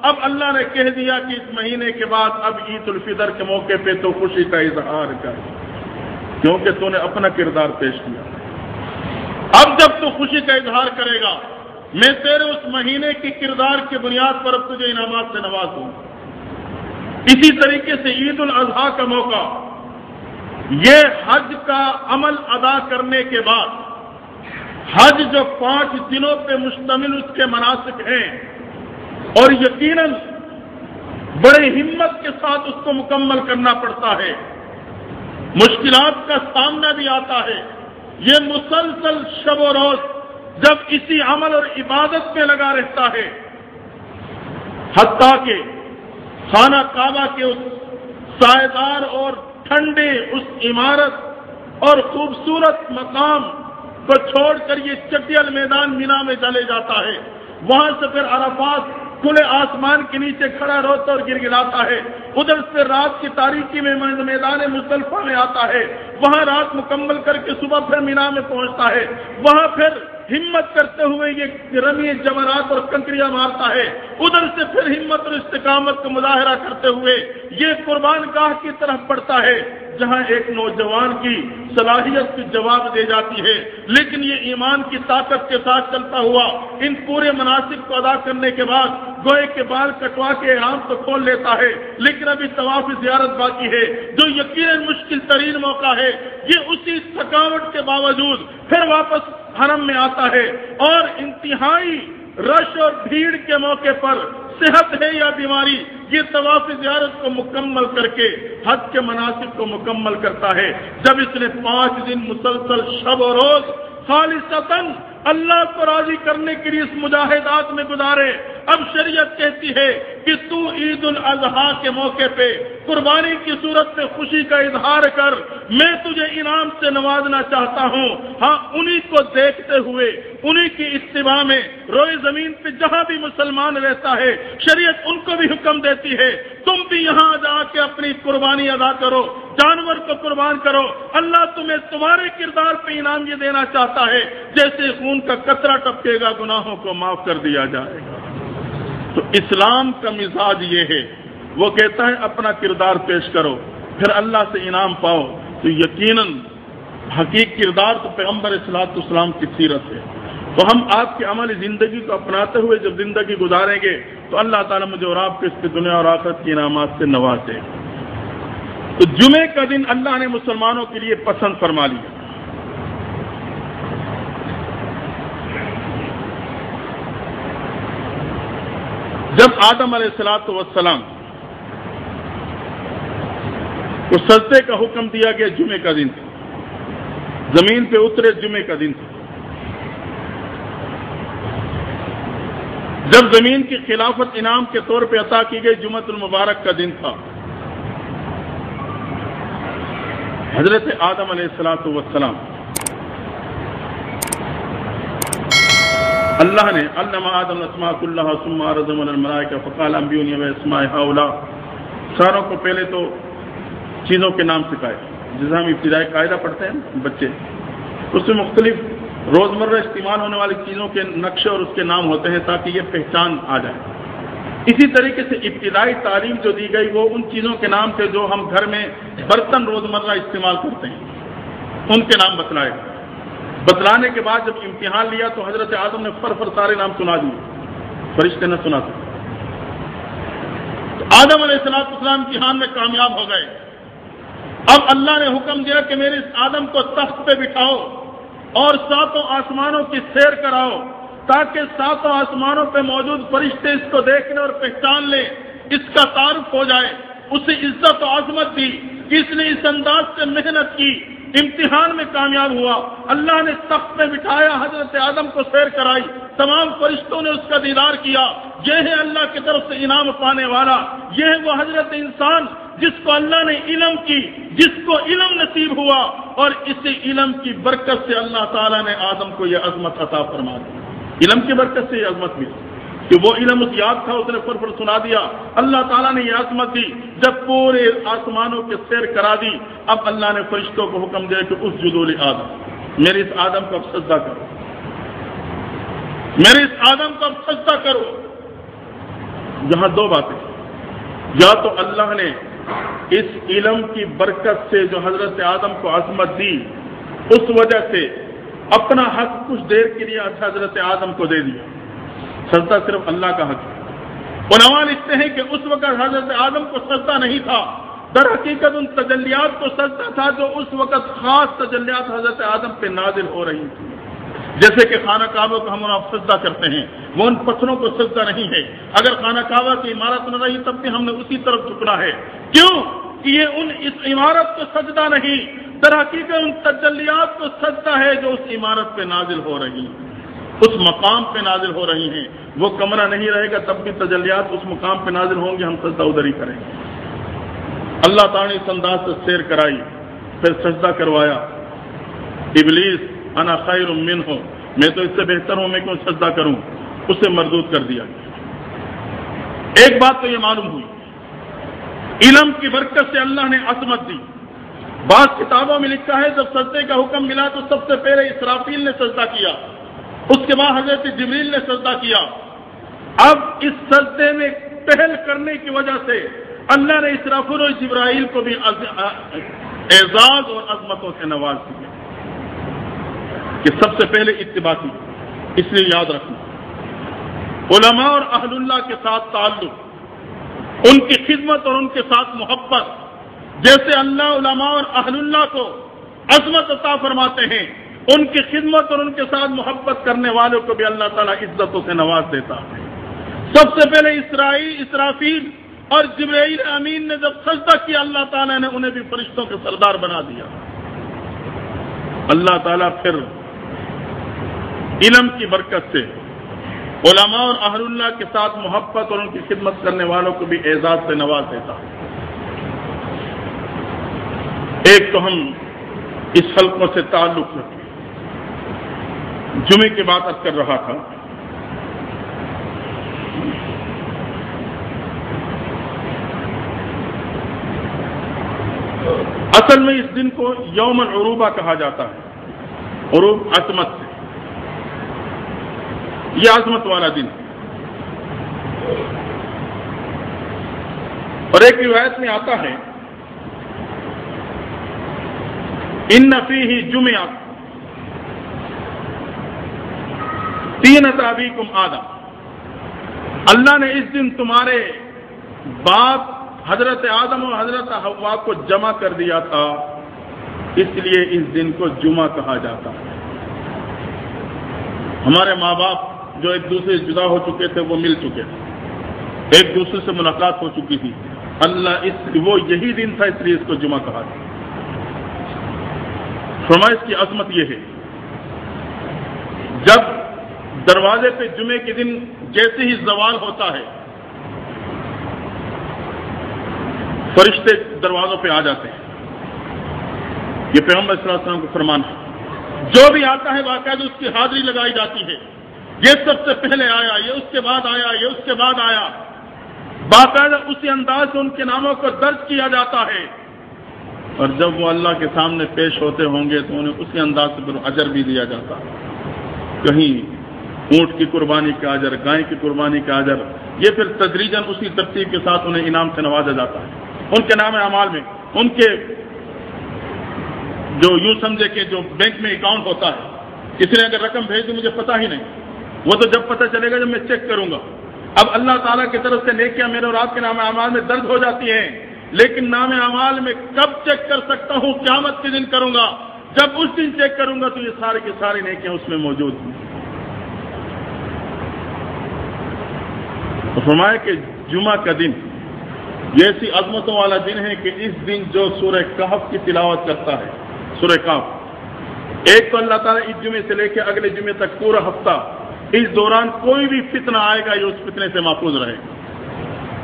اب اللہ نے کہہ دیا کہ اس مہینے کے بعد اب عید الفطر کے موقع پہ تو خوشی کا اظہار کر، کیونکہ تو نے اپنا کردار پیش کیا. اب جب تو خوشی کا اظہار کرے گا، میں تیرے اس مہینے کی کردار کی بنیاد پر اب تجھے انعامات سے نوازوں. اسی طریقے سے عید الاضحیٰ کا موقع، یہ حج کا عمل ادا کرنے کے بعد، حج جو 5 دنوں پہ مشتمل اس کے مناسک ہیں، اور یقیناً بڑے ہمت کے ساتھ اس کو مکمل کرنا پڑتا ہے، مشکلات کا سامنا بھی آتا ہے. یہ مسلسل شب و روز جب اسی عمل اور عبادت میں لگا رہتا ہے، حتیٰ کہ خانہ کعبہ کے اس سائیدار اور ٹھنڈے اس عمارت اور خوبصورت مقام کو چھوڑ کر یہ چٹیل میدان مینا میں چلے جاتا ہے. وہاں سے پھر عرفات کھلے آسمان کے نیچے کھڑا روتا اور گڑگڑاتا ہے. ادھر سے رات کی تاریکی میں میدان مزدلفہ میں آتا ہے، وہاں رات مکمل کر کے صبح پھر مینا میں پہنچتا ہے. وہاں پھر ہمت کرتے ہوئے یہ رمی جمرات اور کنکریاں مارتا ہے. ادھر سے پھر ہمت اور استقامت کا مظاہرہ کرتے ہوئے یہ قربان گاہ کی طرف بڑھتا ہے، جہاں ایک نوجوان کی صلاحیت کی جواب دے جاتی ہے. لیکن یہ ایمان کی طاقت کے ساتھ چلتا ہوا ان پورے مناسب کو ادا کرنے کے بعد گوئے کے بال کٹوا کے احرام تو کھول لیتا ہے، لیکن ابھی طواف زیارت باقی ہے، جو یقیناً مشکل ترین موقع ہے. یہ اسی تھکاوٹ کے باوجود پھر واپس حرم میں آتا ہے، اور انتہائی رش اور بھیڑ کے موقع پر، صحت ہے یا بیماری، یہ طواف زیارت کو مکمل کر کے حج کے مناسک کو مکمل کرتا ہے۔ جب اس نے 5 دن مسلسل شب و روز خالصتاً اللہ کو راضی کرنے کے لیے اس مجاہدات میں گزارے، اب شریعت کہتی ہے کہ تو عید الاضحیٰ کے موقع پہ قربانی کی صورت میں خوشی کا اظہار کر، میں تجھے انعام سے نوازنا چاہتا ہوں۔ ہاں، انہی کو دیکھتے ہوئے، انہی کی اتباع میں روئے زمین پہ جہاں بھی مسلمان رہتا ہے، شریعت ان کو بھی حکم دیتی ہے تم بھی یہاں جا کے اپنی قربانی ادا کرو، جانور کو قربان کرو۔ اللہ تمہیں تمہارے کردار پہ انعام یہ دینا چاہتا ہے جیسے خون کا قطرہ ٹپکے گا گناہوں کو معاف کر دیا جائے گا۔ تو اسلام کا مزاج یہ ہے، وہ کہتا ہے اپنا کردار پیش کرو پھر اللہ سے انعام پاؤ۔ تو یقیناً حقیقی کردار تو پیغمبر صلیٰ السلام کی سیرت ہے۔ تو ہم آپ کی عملی زندگی کو اپناتے ہوئے جب زندگی گزاریں گے تو اللہ تعالیٰ مجھے اور آپ کو اس کی دنیا اور آخرت کی انعامات سے نوازے۔ تو جمعے کا دن اللہ نے مسلمانوں کے لیے پسند فرما لیا۔ جب آدم علیہ السلام کو سجدے کا حکم دیا گیا جمعے کا دن تھا، زمین پہ اترے جمعے کا دن تھا۔ جب زمین کی خلافت انعام کے طور پہ عطا کی گئی جمعۃ المبارک کا دن تھا۔ حضرت آدم علیہ السلام اللہ نے علم آدم الاسماء کلھا ثم عرضهم علی الملائکہ فقال انبئونی باسماء ہؤلاء، ساروں کو پہلے تو چیزوں کے نام سکھائے، جسے ہم ابتدائی قاعدہ پڑھتے ہیں بچے، اس میں مختلف روزمرہ استعمال ہونے والی چیزوں کے نقشے اور اس کے نام ہوتے ہیں تاکہ یہ پہچان آ جائے۔ اسی طریقے سے ابتدائی تعلیم جو دی گئی وہ ان چیزوں کے نام تھے جو ہم گھر میں برتن روزمرہ استعمال کرتے ہیں، ان کے نام بتلائے۔ بتلانے کے بعد جب امتحان لیا تو حضرت آدم نے فر سارے نام سنا دیے، فرشتے نہ سنا سکے۔ تو آدم علیہ السلام امتحان میں کامیاب ہو گئے۔ اب اللہ نے حکم دیا کہ میرے اس آدم کو تخت پہ بٹھاؤ اور 7 آسمانوں کی سیر کراؤ تاکہ 7 آسمانوں پہ موجود فرشتے اس کو دیکھنے اور پہچان لیں، اس کا تعارف ہو جائے۔ اسے عزت و عظمت دی کہ اس نے اس انداز سے محنت کی، امتحان میں کامیاب ہوا۔ اللہ نے تخت پہ بٹھایا، حضرت آدم کو سیر کرائی، تمام فرشتوں نے اس کا دیدار کیا۔ یہ ہے اللہ کی طرف سے انعام پانے والا، یہ ہے وہ حضرت انسان جس کو اللہ نے علم کی، جس کو علم نصیب ہوا، اور اسی علم کی برکت سے اللہ تعالیٰ نے آدم کو یہ عظمت عطا فرما دی۔ علم کی برکت سے یہ عظمت ملی کہ وہ علم اس یاد تھا، اس نے فر سنا دیا۔ اللہ تعالیٰ نے یہ عظمت دی، جب پورے آسمانوں کے سیر کرا دی، اب اللہ نے فرشتوں کو حکم دیا کہ اسجدوا لآدم، میرے اس آدم کو اب سجدہ کرو، میرے اس آدم کو اب سجدہ کرو۔ یہاں 2 باتیں، یا تو اللہ نے اس علم کی برکت سے جو حضرت آدم کو عظمت دی، اس وجہ سے اپنا حق کچھ دیر کے لیے حضرت آدم کو دے دیا، سجدہ صرف اللہ کا حق ہے۔ علماء لکھتے ہیں کہ اس وقت حضرت آدم کو سجدہ نہیں تھا، در حقیقت ان تجلیات کو سجدہ تھا جو اس وقت خاص تجلیات حضرت آدم پہ نازل ہو رہی تھی۔ جیسے کہ خانہ کعبہ کو ہم سجدہ کرتے ہیں، وہ ان پتھروں کو سجدہ نہیں ہے۔ اگر خانہ کعبہ کی عمارت نہ رہی تب بھی ہم نے اسی طرف جھکنا ہے۔ کیوں کہ یہ اس عمارت کو سجدہ نہیں، در حقیقت ان تجلیات کو سجدہ ہے جو اس عمارت پہ نازل ہو رہی ہیں، اس مقام پہ نازل ہو رہی ہیں۔ وہ کمرہ نہیں رہے گا تب بھی تجلیات اس مقام پہ نازل ہوں گے، ہم سجدہ ادھر ہی کریں گے۔ اللہ تعالیٰ نے اس انداز سے سیر کرائی، پھر سجدہ کروایا۔ ابلیس انا خیر منہ، میں تو اس سے بہتر ہوں، میں کیوں سجدہ کروں، اسے مردود کر دیا۔ ایک بات تو یہ معلوم ہوئی، علم کی برکت سے اللہ نے عظمت دی۔ بعض کتابوں میں لکھا ہے جب سجدے کا حکم ملا تو سب سے پہلے اسرافیل نے سجدہ کیا، اس کے بعد حضرت جبریل نے سجدہ کیا۔ اب اس سجدے میں پہل کرنے کی وجہ سے اللہ نے اسرافیل اور جبرائیل کو بھی اعزاز اور عظمتوں سے نواز دیا کہ سب سے پہلے اتباع کی۔ اس لیے یاد رکھنا، علماء اور اہل اللہ کے ساتھ تعلق، ان کی خدمت اور ان کے ساتھ محبت، جیسے اللہ علماء اور اہل اللہ کو عظمت عطا فرماتے ہیں، ان کی خدمت اور ان کے ساتھ محبت کرنے والوں کو بھی اللہ تعالیٰ عزتوں سے نواز دیتا ہے۔ سب سے پہلے اسرافیل اور جبرائیل امین نے جب سجدہ کیا اللہ تعالیٰ نے انہیں بھی فرشتوں کے سردار بنا دیا۔ اللہ تعالیٰ پھر علم کی برکت سے علماء اور اہل اللہ کے ساتھ محبت اور ان کی خدمت کرنے والوں کو بھی اعزاز سے نواز دیتا۔ ایک تو ہم اس حلقوں سے تعلق رکھیں، جمعے کی بات کر رہا تھا، اصل میں اس دن کو یوم العروبہ کہا جاتا ہے، عروب عظمت سے، یہ عظمت والا دن۔ اور ایک روایت میں آتا ہے ان فیہ جمعہ طینۃ ابیکم آدم، اللہ نے اس دن تمہارے باپ حضرت آدم اور حضرت حوا کو جمع کر دیا تھا، اس لیے اس دن کو جمعہ کہا جاتا ہے۔ ہمارے ماں باپ جو ایک دوسرے سے جدا ہو چکے تھے وہ مل چکے تھے، ایک دوسرے سے ملاقات ہو چکی تھی، وہ یہی دن تھا اس لیے اس کو جمعہ کہا تھا۔ فرمایا اس کی عظمت یہ ہے، جب دروازے پہ جمعے کے دن جیسے ہی زوال ہوتا ہے فرشتے دروازوں پہ آ جاتے ہیں، یہ پیغمبر صلی اللہ علیہ وسلم کا فرمان ہے، جو بھی آتا ہے باقاعدہ اس کی حاضری لگائی جاتی ہے، یہ سب سے پہلے آیا، یہ اس کے بعد آیا، یہ اس کے بعد آیا، باقاعدہ اسی انداز سے ان کے ناموں کو درج کیا جاتا ہے، اور جب وہ اللہ کے سامنے پیش ہوتے ہوں گے تو انہیں اسی انداز سے پھر اجر بھی دیا جاتا ہے، کہیں اونٹ کی قربانی کا اجر، گائے کی قربانی کا اجر، یہ پھر تدریجاً اسی ترتیب کے ساتھ انہیں انعام سے نوازا جاتا ہے۔ ان کے نام اعمال میں ان کے جو یوں سمجھے کہ جو بینک میں اکاؤنٹ ہوتا ہے، کسی نے اگر رقم بھیج دی مجھے پتہ ہی نہیں، وہ تو جب پتہ چلے گا جب میں چیک کروں گا۔ اب اللہ تعالیٰ کی طرف سے نیکیاں میرے اور آپ کے نام اعمال میں درج ہو جاتی ہیں، لیکن نام اعمال میں کب چیک کر سکتا ہوں؟ قیامت کے دن کروں گا، جب اس دن چیک کروں گا تو یہ سارے کی ساری نیکیاں اس میں موجود ہیں۔ تو فرمایا کہ جمعہ کا دن یہ ایسی عظمتوں والا دن ہے کہ اس دن جو سورہ کہف کی تلاوت کرتا ہے، سورہ کہف، ایک تو اللہ تعالیٰ اس جمعے سے لے کے اگلے جمعے تک پورا ہفتہ اس دوران کوئی بھی فتنہ آئے گا یہ اس فتنے سے محفوظ رہے گا،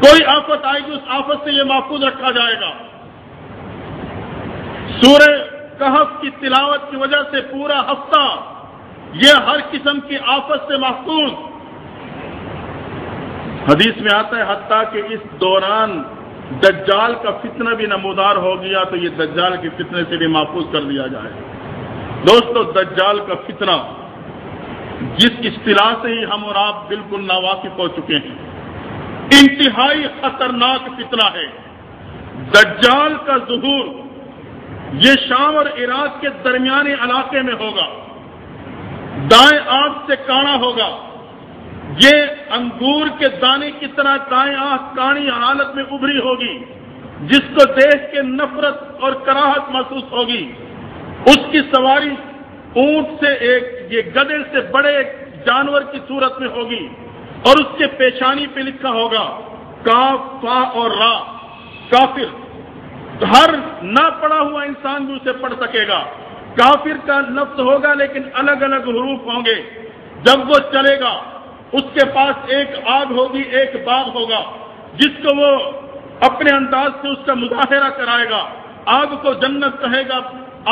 کوئی آفت آئے گی اس آفت سے یہ محفوظ رکھا جائے گا۔ سورہ کہف کی تلاوت کی وجہ سے پورا ہفتہ یہ ہر قسم کی آفت سے محفوظ۔ حدیث میں آتا ہے حتیٰ کہ اس دوران دجال کا فتنہ بھی نمودار ہو گیا تو یہ دجال کے فتنے سے بھی محفوظ کر دیا جائے۔ دوستو، دجال کا فتنہ جس اصطلاح سے ہی ہم اور آپ بالکل ناواقف ہو چکے ہیں، انتہائی خطرناک فتنہ ہے۔ دجال کا ظہور یہ شام اور عراق کے درمیانی علاقے میں ہوگا، دائیں آنکھ سے کانا ہوگا، یہ انگور کے دانے کی طرح دائیں آنکھ کاڑی حالت میں ابھری ہوگی، جس کو دیکھ کے نفرت اور کراہت محسوس ہوگی۔ اس کی سواری اونٹ سے یہ گدھے سے بڑے جانور کی صورت میں ہوگی، اور اس کے پیشانی پہ لکھا ہوگا کاف فا اور را، کافر۔ ہر نہ پڑھا ہوا انسان بھی اسے پڑھ سکے گا۔ کافر کا لفظ ہوگا لیکن الگ الگ حروف ہوں گے۔ جب وہ چلے گا اس کے پاس ایک آگ ہوگی، ایک باغ ہوگا، جس کو وہ اپنے انداز سے اس کا مظاہرہ کرائے گا۔ آگ کو جنت کہے گا،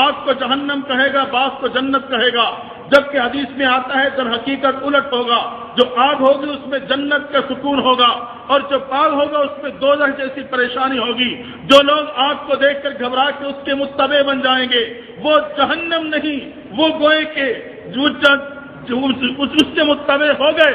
آگ کو جہنم کہے گا، باغ کو جنت کہے گا، جبکہ حدیث میں آتا ہے در حقیقت الٹ ہوگا۔ جو آگ ہوگی اس میں جنت کا سکون ہوگا، اور جو باغ ہوگا اس میں دوزخ جیسی پریشانی ہوگی۔ جو لوگ آگ کو دیکھ کر گھبرا کے اس کے متبع بن جائیں گے وہ جہنم نہیں، وہ گوئے کے اس کے متبع ہو گئے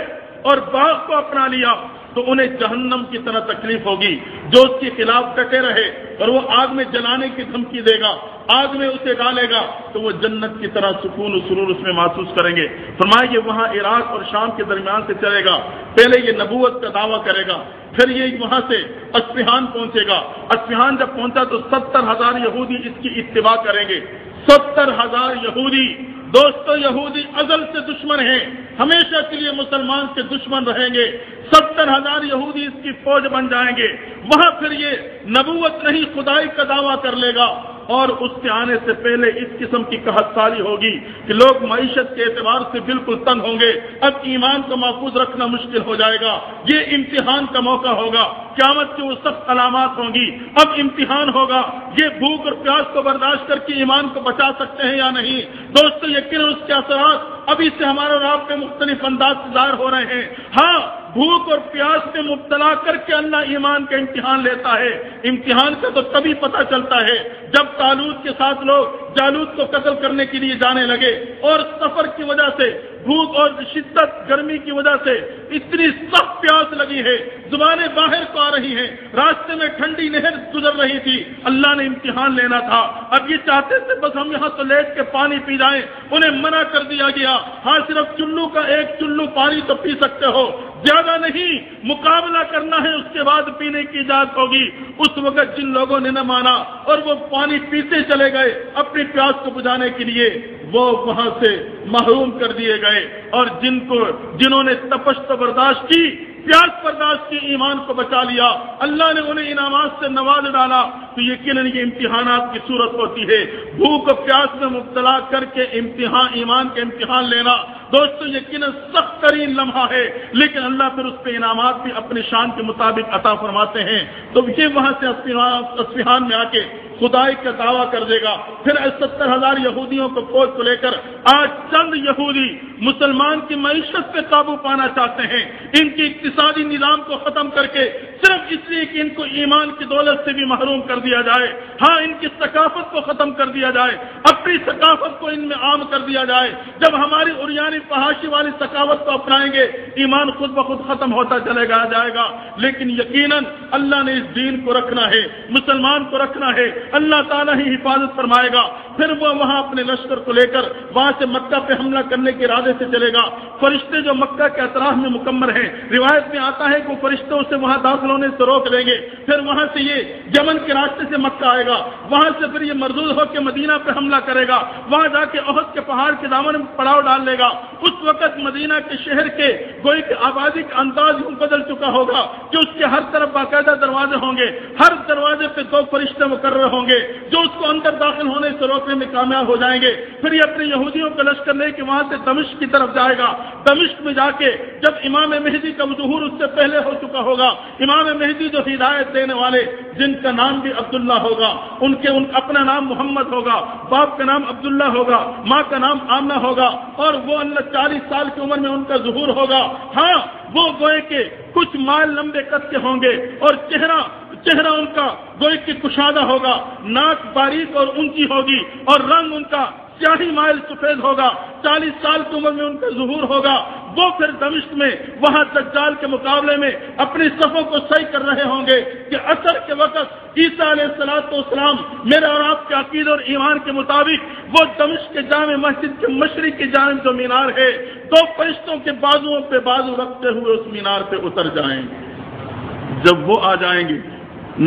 اور باغ کو اپنا لیا تو انہیں جہنم کی طرح تکلیف ہوگی۔ جو اس کے خلاف ڈٹے رہے اور وہ آگ میں جلانے کی دھمکی دے گا، آگ میں اسے ڈالے گا، تو وہ جنت کی طرح سکون و سرور اس میں محسوس کریں گے۔ فرمایا یہ وہاں عراق اور شام کے درمیان سے چلے گا، پہلے یہ نبوت کا دعویٰ کرے گا، پھر یہ وہاں سے اصفہان پہنچے گا۔ اصفہان جب پہنچا تو 70,000 یہودی اس کی اتباع کریں گے۔ 70,000 یہودی۔ دوستو، یہودی ازل سے دشمن ہیں، ہمیشہ کے لیے مسلمان کے دشمن رہیں گے، 70,000 یہودی اس کی فوج بن جائیں گے، وہاں پھر یہ نبوت نہیں خدائی کا دعویٰ کر لے گا، اور اس کے آنے سے پہلے اس قسم کی قحط سالی ہوگی کہ لوگ معیشت کے اعتبار سے بالکل تنگ ہوں گے، اب ایمان کو محفوظ رکھنا مشکل ہو جائے گا، یہ امتحان کا موقع ہوگا، قیامت کی وہ سخت علامات ہوں گی، اب امتحان ہوگا، یہ بھوک اور پیاس کو برداشت کر کے ایمان کو بچا سکتے ہیں یا نہیں؟ دوستو یقیناً اس کے اثرات ابھی سے ہمارے رب پہ مختلف انداز سے ظاہر ہو رہے ہیں۔ ہاں، بھوک اور پیاس میں مبتلا کر کے اللہ ایمان کا امتحان لیتا ہے، امتحان کا تو تبھی پتہ چلتا ہے جب طالوت کے ساتھ لوگ جالوت کو قتل کرنے کے لیے جانے لگے، اور سفر کی وجہ سے، بھوک اور شدت گرمی کی وجہ سے اتنی سخت پیاس لگی ہے، زبانیں باہر کو آ رہی ہیں، راستے میں ٹھنڈی نہر گزر رہی تھی، اللہ نے امتحان لینا تھا، اب یہ چاہتے تھے بس ہم یہاں تو لیٹ کے پانی پی جائیں، انہیں منع کر دیا گیا، ہاں صرف چلو کا ایک چلو پانی تو پی سکتے ہو، زیادہ نہیں، مقابلہ کرنا ہے، اس کے بعد پینے کی اجازت ہوگی۔ اس وقت جن لوگوں نے نہ مانا اور وہ پانی پیتے چلے گئے اپنی پیاس کو بجھانے کے لیے، وہ وہاں سے محروم کر دیے گئے، اور جنہوں نے تپش تو برداشت کی، پیاس برداشت کی، ایمان کو بچا لیا، اللہ نے انہیں انعامات سے نواز ڈالا، تو یقیناً یہ امتحانات کی صورت ہوتی ہے۔ بھوک و پیاس میں مبتلا کر کے ایمان کے امتحان لینا دوستو یقیناً سخت ترین لمحہ ہے، لیکن اللہ پھر اس پہ انعامات بھی اپنی شان کے مطابق عطا فرماتے ہیں۔ تو یہ وہاں سے اصفہان میں آ کے خدائی کا دعویٰ کر دے گا، پھر 70,000 یہودیوں کو فوج کو لے کر آج چند یہودی مسلمان کی معیشت پہ قابو پانا چاہتے ہیں، ان کی اقتصادی نظام کو ختم کر کے، صرف اس لیے کہ ان کو ایمان کی دولت سے بھی محروم کر دیا جائے، ہاں ان کی ثقافت کو ختم کر دیا جائے، اپنی ثقافت کو ان میں عام کر دیا جائے۔ جب ہماری عریانی فحاشی والی ثقافت کو اپنائیں گے، ایمان خود بخود ختم ہوتا چلے جائے گا، لیکن یقیناً اللہ نے اس دین کو رکھنا ہے، مسلمان کو رکھنا ہے، اللہ تعالیٰ ہی حفاظت فرمائے گا۔ پھر وہ وہاں اپنے لشکر کو لے کر وہاں سے مکہ پہ حملہ کرنے کے ارادے سے چلے گا۔ فرشتے جو مکہ کے اطراف میں مکمر ہیں، روایت میں آتا ہے کہ فرشتے اسے وہاں داخل ہونے سے روک دیں گے، پھر وہاں سے یہ یمن کے راستے سے مکہ آئے گا، وہاں سے پھر یہ مردود ہو کے مدینہ پہ حملہ کرے گا، وہاں جا کے احد کے پہاڑ کے دامن میں پڑاؤ ڈال لے گا۔ اس وقت مدینہ کے شہر کے گوئی کی آبادی کا انداز یوں بدل چکا ہوگا کہ اس کے ہر طرف باقاعدہ دروازے ہوں گے، ہر دروازے پہ 2 فرشتے مقرر ہوں گے جو اس کو اندر داخل ہونے سے روکنے میں کامیاب ہو جائیں گے۔ پھر یہ اپنے یہودیوں کا لشکر لے کے وہاں سے دمشق کی طرف جائے گا۔ دمشق میں جا کے جب امام مہدی کا ظہور اس سے پہلے ہو چکا ہوگا، امام مہدی جو ہدایت دینے والے، جن کا نام بھی عبداللہ ہوگا، ان اپنا نام محمد ہوگا، باپ کا نام عبداللہ ہوگا، ماں کا نام آمنہ ہوگا، اور وہ 40 سال کی عمر میں ان کا ظہور ہوگا۔ ہاں وہ گوئے کے کچھ مائل لمبے قد کے ہوں گے، اور چہرہ ان کا گوئے کی کشادہ ہوگا، ناک باریک اور اونچی ہوگی، اور رنگ ان کا سیاہی مائل سفید ہوگا، 40 سال کی عمر میں ان کا ظہور ہوگا۔ وہ پھر دمشق میں وہاں دجال کے مقابلے میں اپنی صفوں کو صحیح کر رہے ہوں گے کہ عصر کے وقت عیسیٰ علیہ السلام میرے اور آپ کے عقیدے اور ایمان کے مطابق وہ دمشق کے جامع مسجد کے مشرق کی جانب جو مینار ہے، 2 فرشتوں کے بازوؤں پہ بازو رکھتے ہوئے اس مینار پہ اتر جائیں گے۔ جب وہ آ جائیں گے،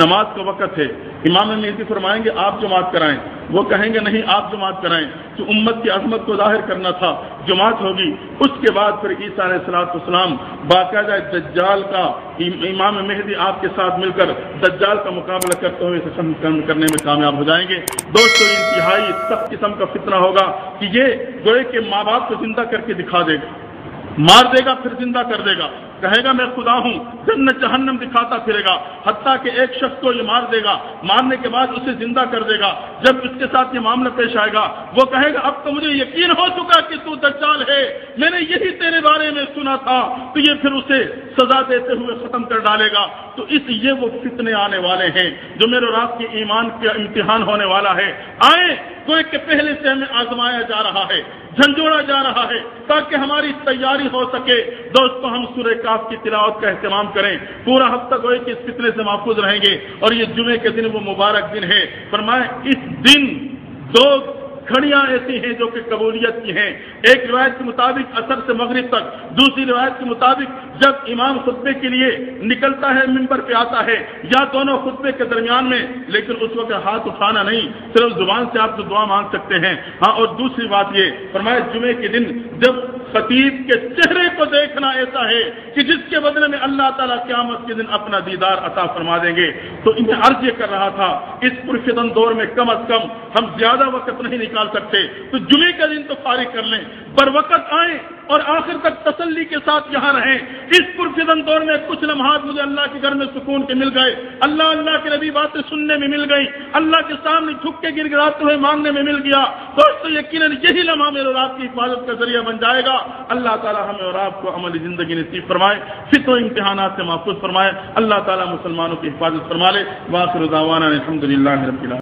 نماز کا وقت ہے، امام مہدی فرمائیں گے آپ جماعت کرائیں، وہ کہیں گے نہیں آپ جماعت کرائیں، تو امت کی عظمت کو ظاہر کرنا تھا، جماعت ہوگی۔ اس کے بعد پھر عیسیٰ علیہ السلام باقاعدہ دجال کا، امام مہدی آپ کے ساتھ مل کر دجال کا مقابلہ کرتے ہوئے ختم کرنے میں کامیاب ہو جائیں گے۔ دوستو انتہائی سخت قسم کا فتنہ ہوگا کہ یہ گوئے کے ماں باپ کو زندہ کر کے دکھا دے گا، مار دے گا پھر زندہ کر دے گا، کہے گا میں خدا ہوں، جنت جہنم دکھاتا پھرے گا، حتیٰ کہ ایک شخص کو یہ مار دے گا، مارنے کے بعد اسے زندہ کر دے گا۔ جب اس کے ساتھ یہ معاملہ پیش آئے گا، وہ کہے گا اب تو مجھے یقین ہو چکا کہ تو دجال ہے، میں نے یہی تیرے بارے میں سنا تھا، تو یہ پھر اسے سزا دیتے ہوئے ختم کر ڈالے گا۔ تو یہ وہ فتنے آنے والے ہیں جو میرے اور آپ کے ایمان کا امتحان ہونے والا ہے۔ آئیں کوئی کہ پہلے سے ہمیں آزمایا جا رہا ہے، جھنجھوڑا جا رہا ہے، تاکہ ہماری تیاری ہو سکے۔ دوستو ہم سورہ کاف کی تلاوت کا اہتمام کریں، پورا ہفتہ گوئے کہ اس فتنے سے محفوظ رہیں گے، اور یہ جمعے کے دن وہ مبارک دن ہے۔ فرمائے اس دن 2 گھڑیاں ایسی ہیں جو کہ قبولیت کی ہیں، ایک روایت کے مطابق عصر سے مغرب تک، دوسری روایت کے مطابق جب امام خطبے کے لیے نکلتا ہے، منبر پہ آتا ہے، یا دونوں خطبے کے درمیان میں، لیکن اس وقت ہاتھ اٹھانا نہیں، صرف زبان سے آپ تو دعا مانگ سکتے ہیں۔ ہاں اور دوسری بات یہ فرمایا جمعے کے دن جب خطیب کے چہرے کو دیکھنا ایسا ہے کہ جس کے بدلے میں اللہ تعالیٰ قیامت کے دن اپنا دیدار عطا فرما دیں گے۔ تو انہیں عرض یہ کر رہا تھا اس پرفتن دور میں کم از کم ہم زیادہ وقت نہیں نکال سکتے تو جمعے کا دن تو فارغ کر لیں، بر وقت آئیں اور آخر تک تسلی کے ساتھ یہاں رہیں۔ اس پرفتن دور میں کچھ لمحات مجھے اللہ کے گھر میں سکون کے مل گئے، اللہ کے نبی باتیں سننے میں مل گئی، اللہ کے سامنے جھک کے گر گراتے ہوئے مانگنے میں مل گیا۔ دوستو یقیناً یہی لمحہ میرے اور آپ کی حفاظت کا ذریعہ بن جائے گا۔ اللہ تعالیٰ ہمیں اور آپ کو عملی زندگی نصیب فرمائے، فتن و امتحانات سے محفوظ فرمائے، اللہ تعالیٰ مسلمانوں کی حفاظت فرما لے۔ وآخر دعوانا الحمدللہ رب العالمین۔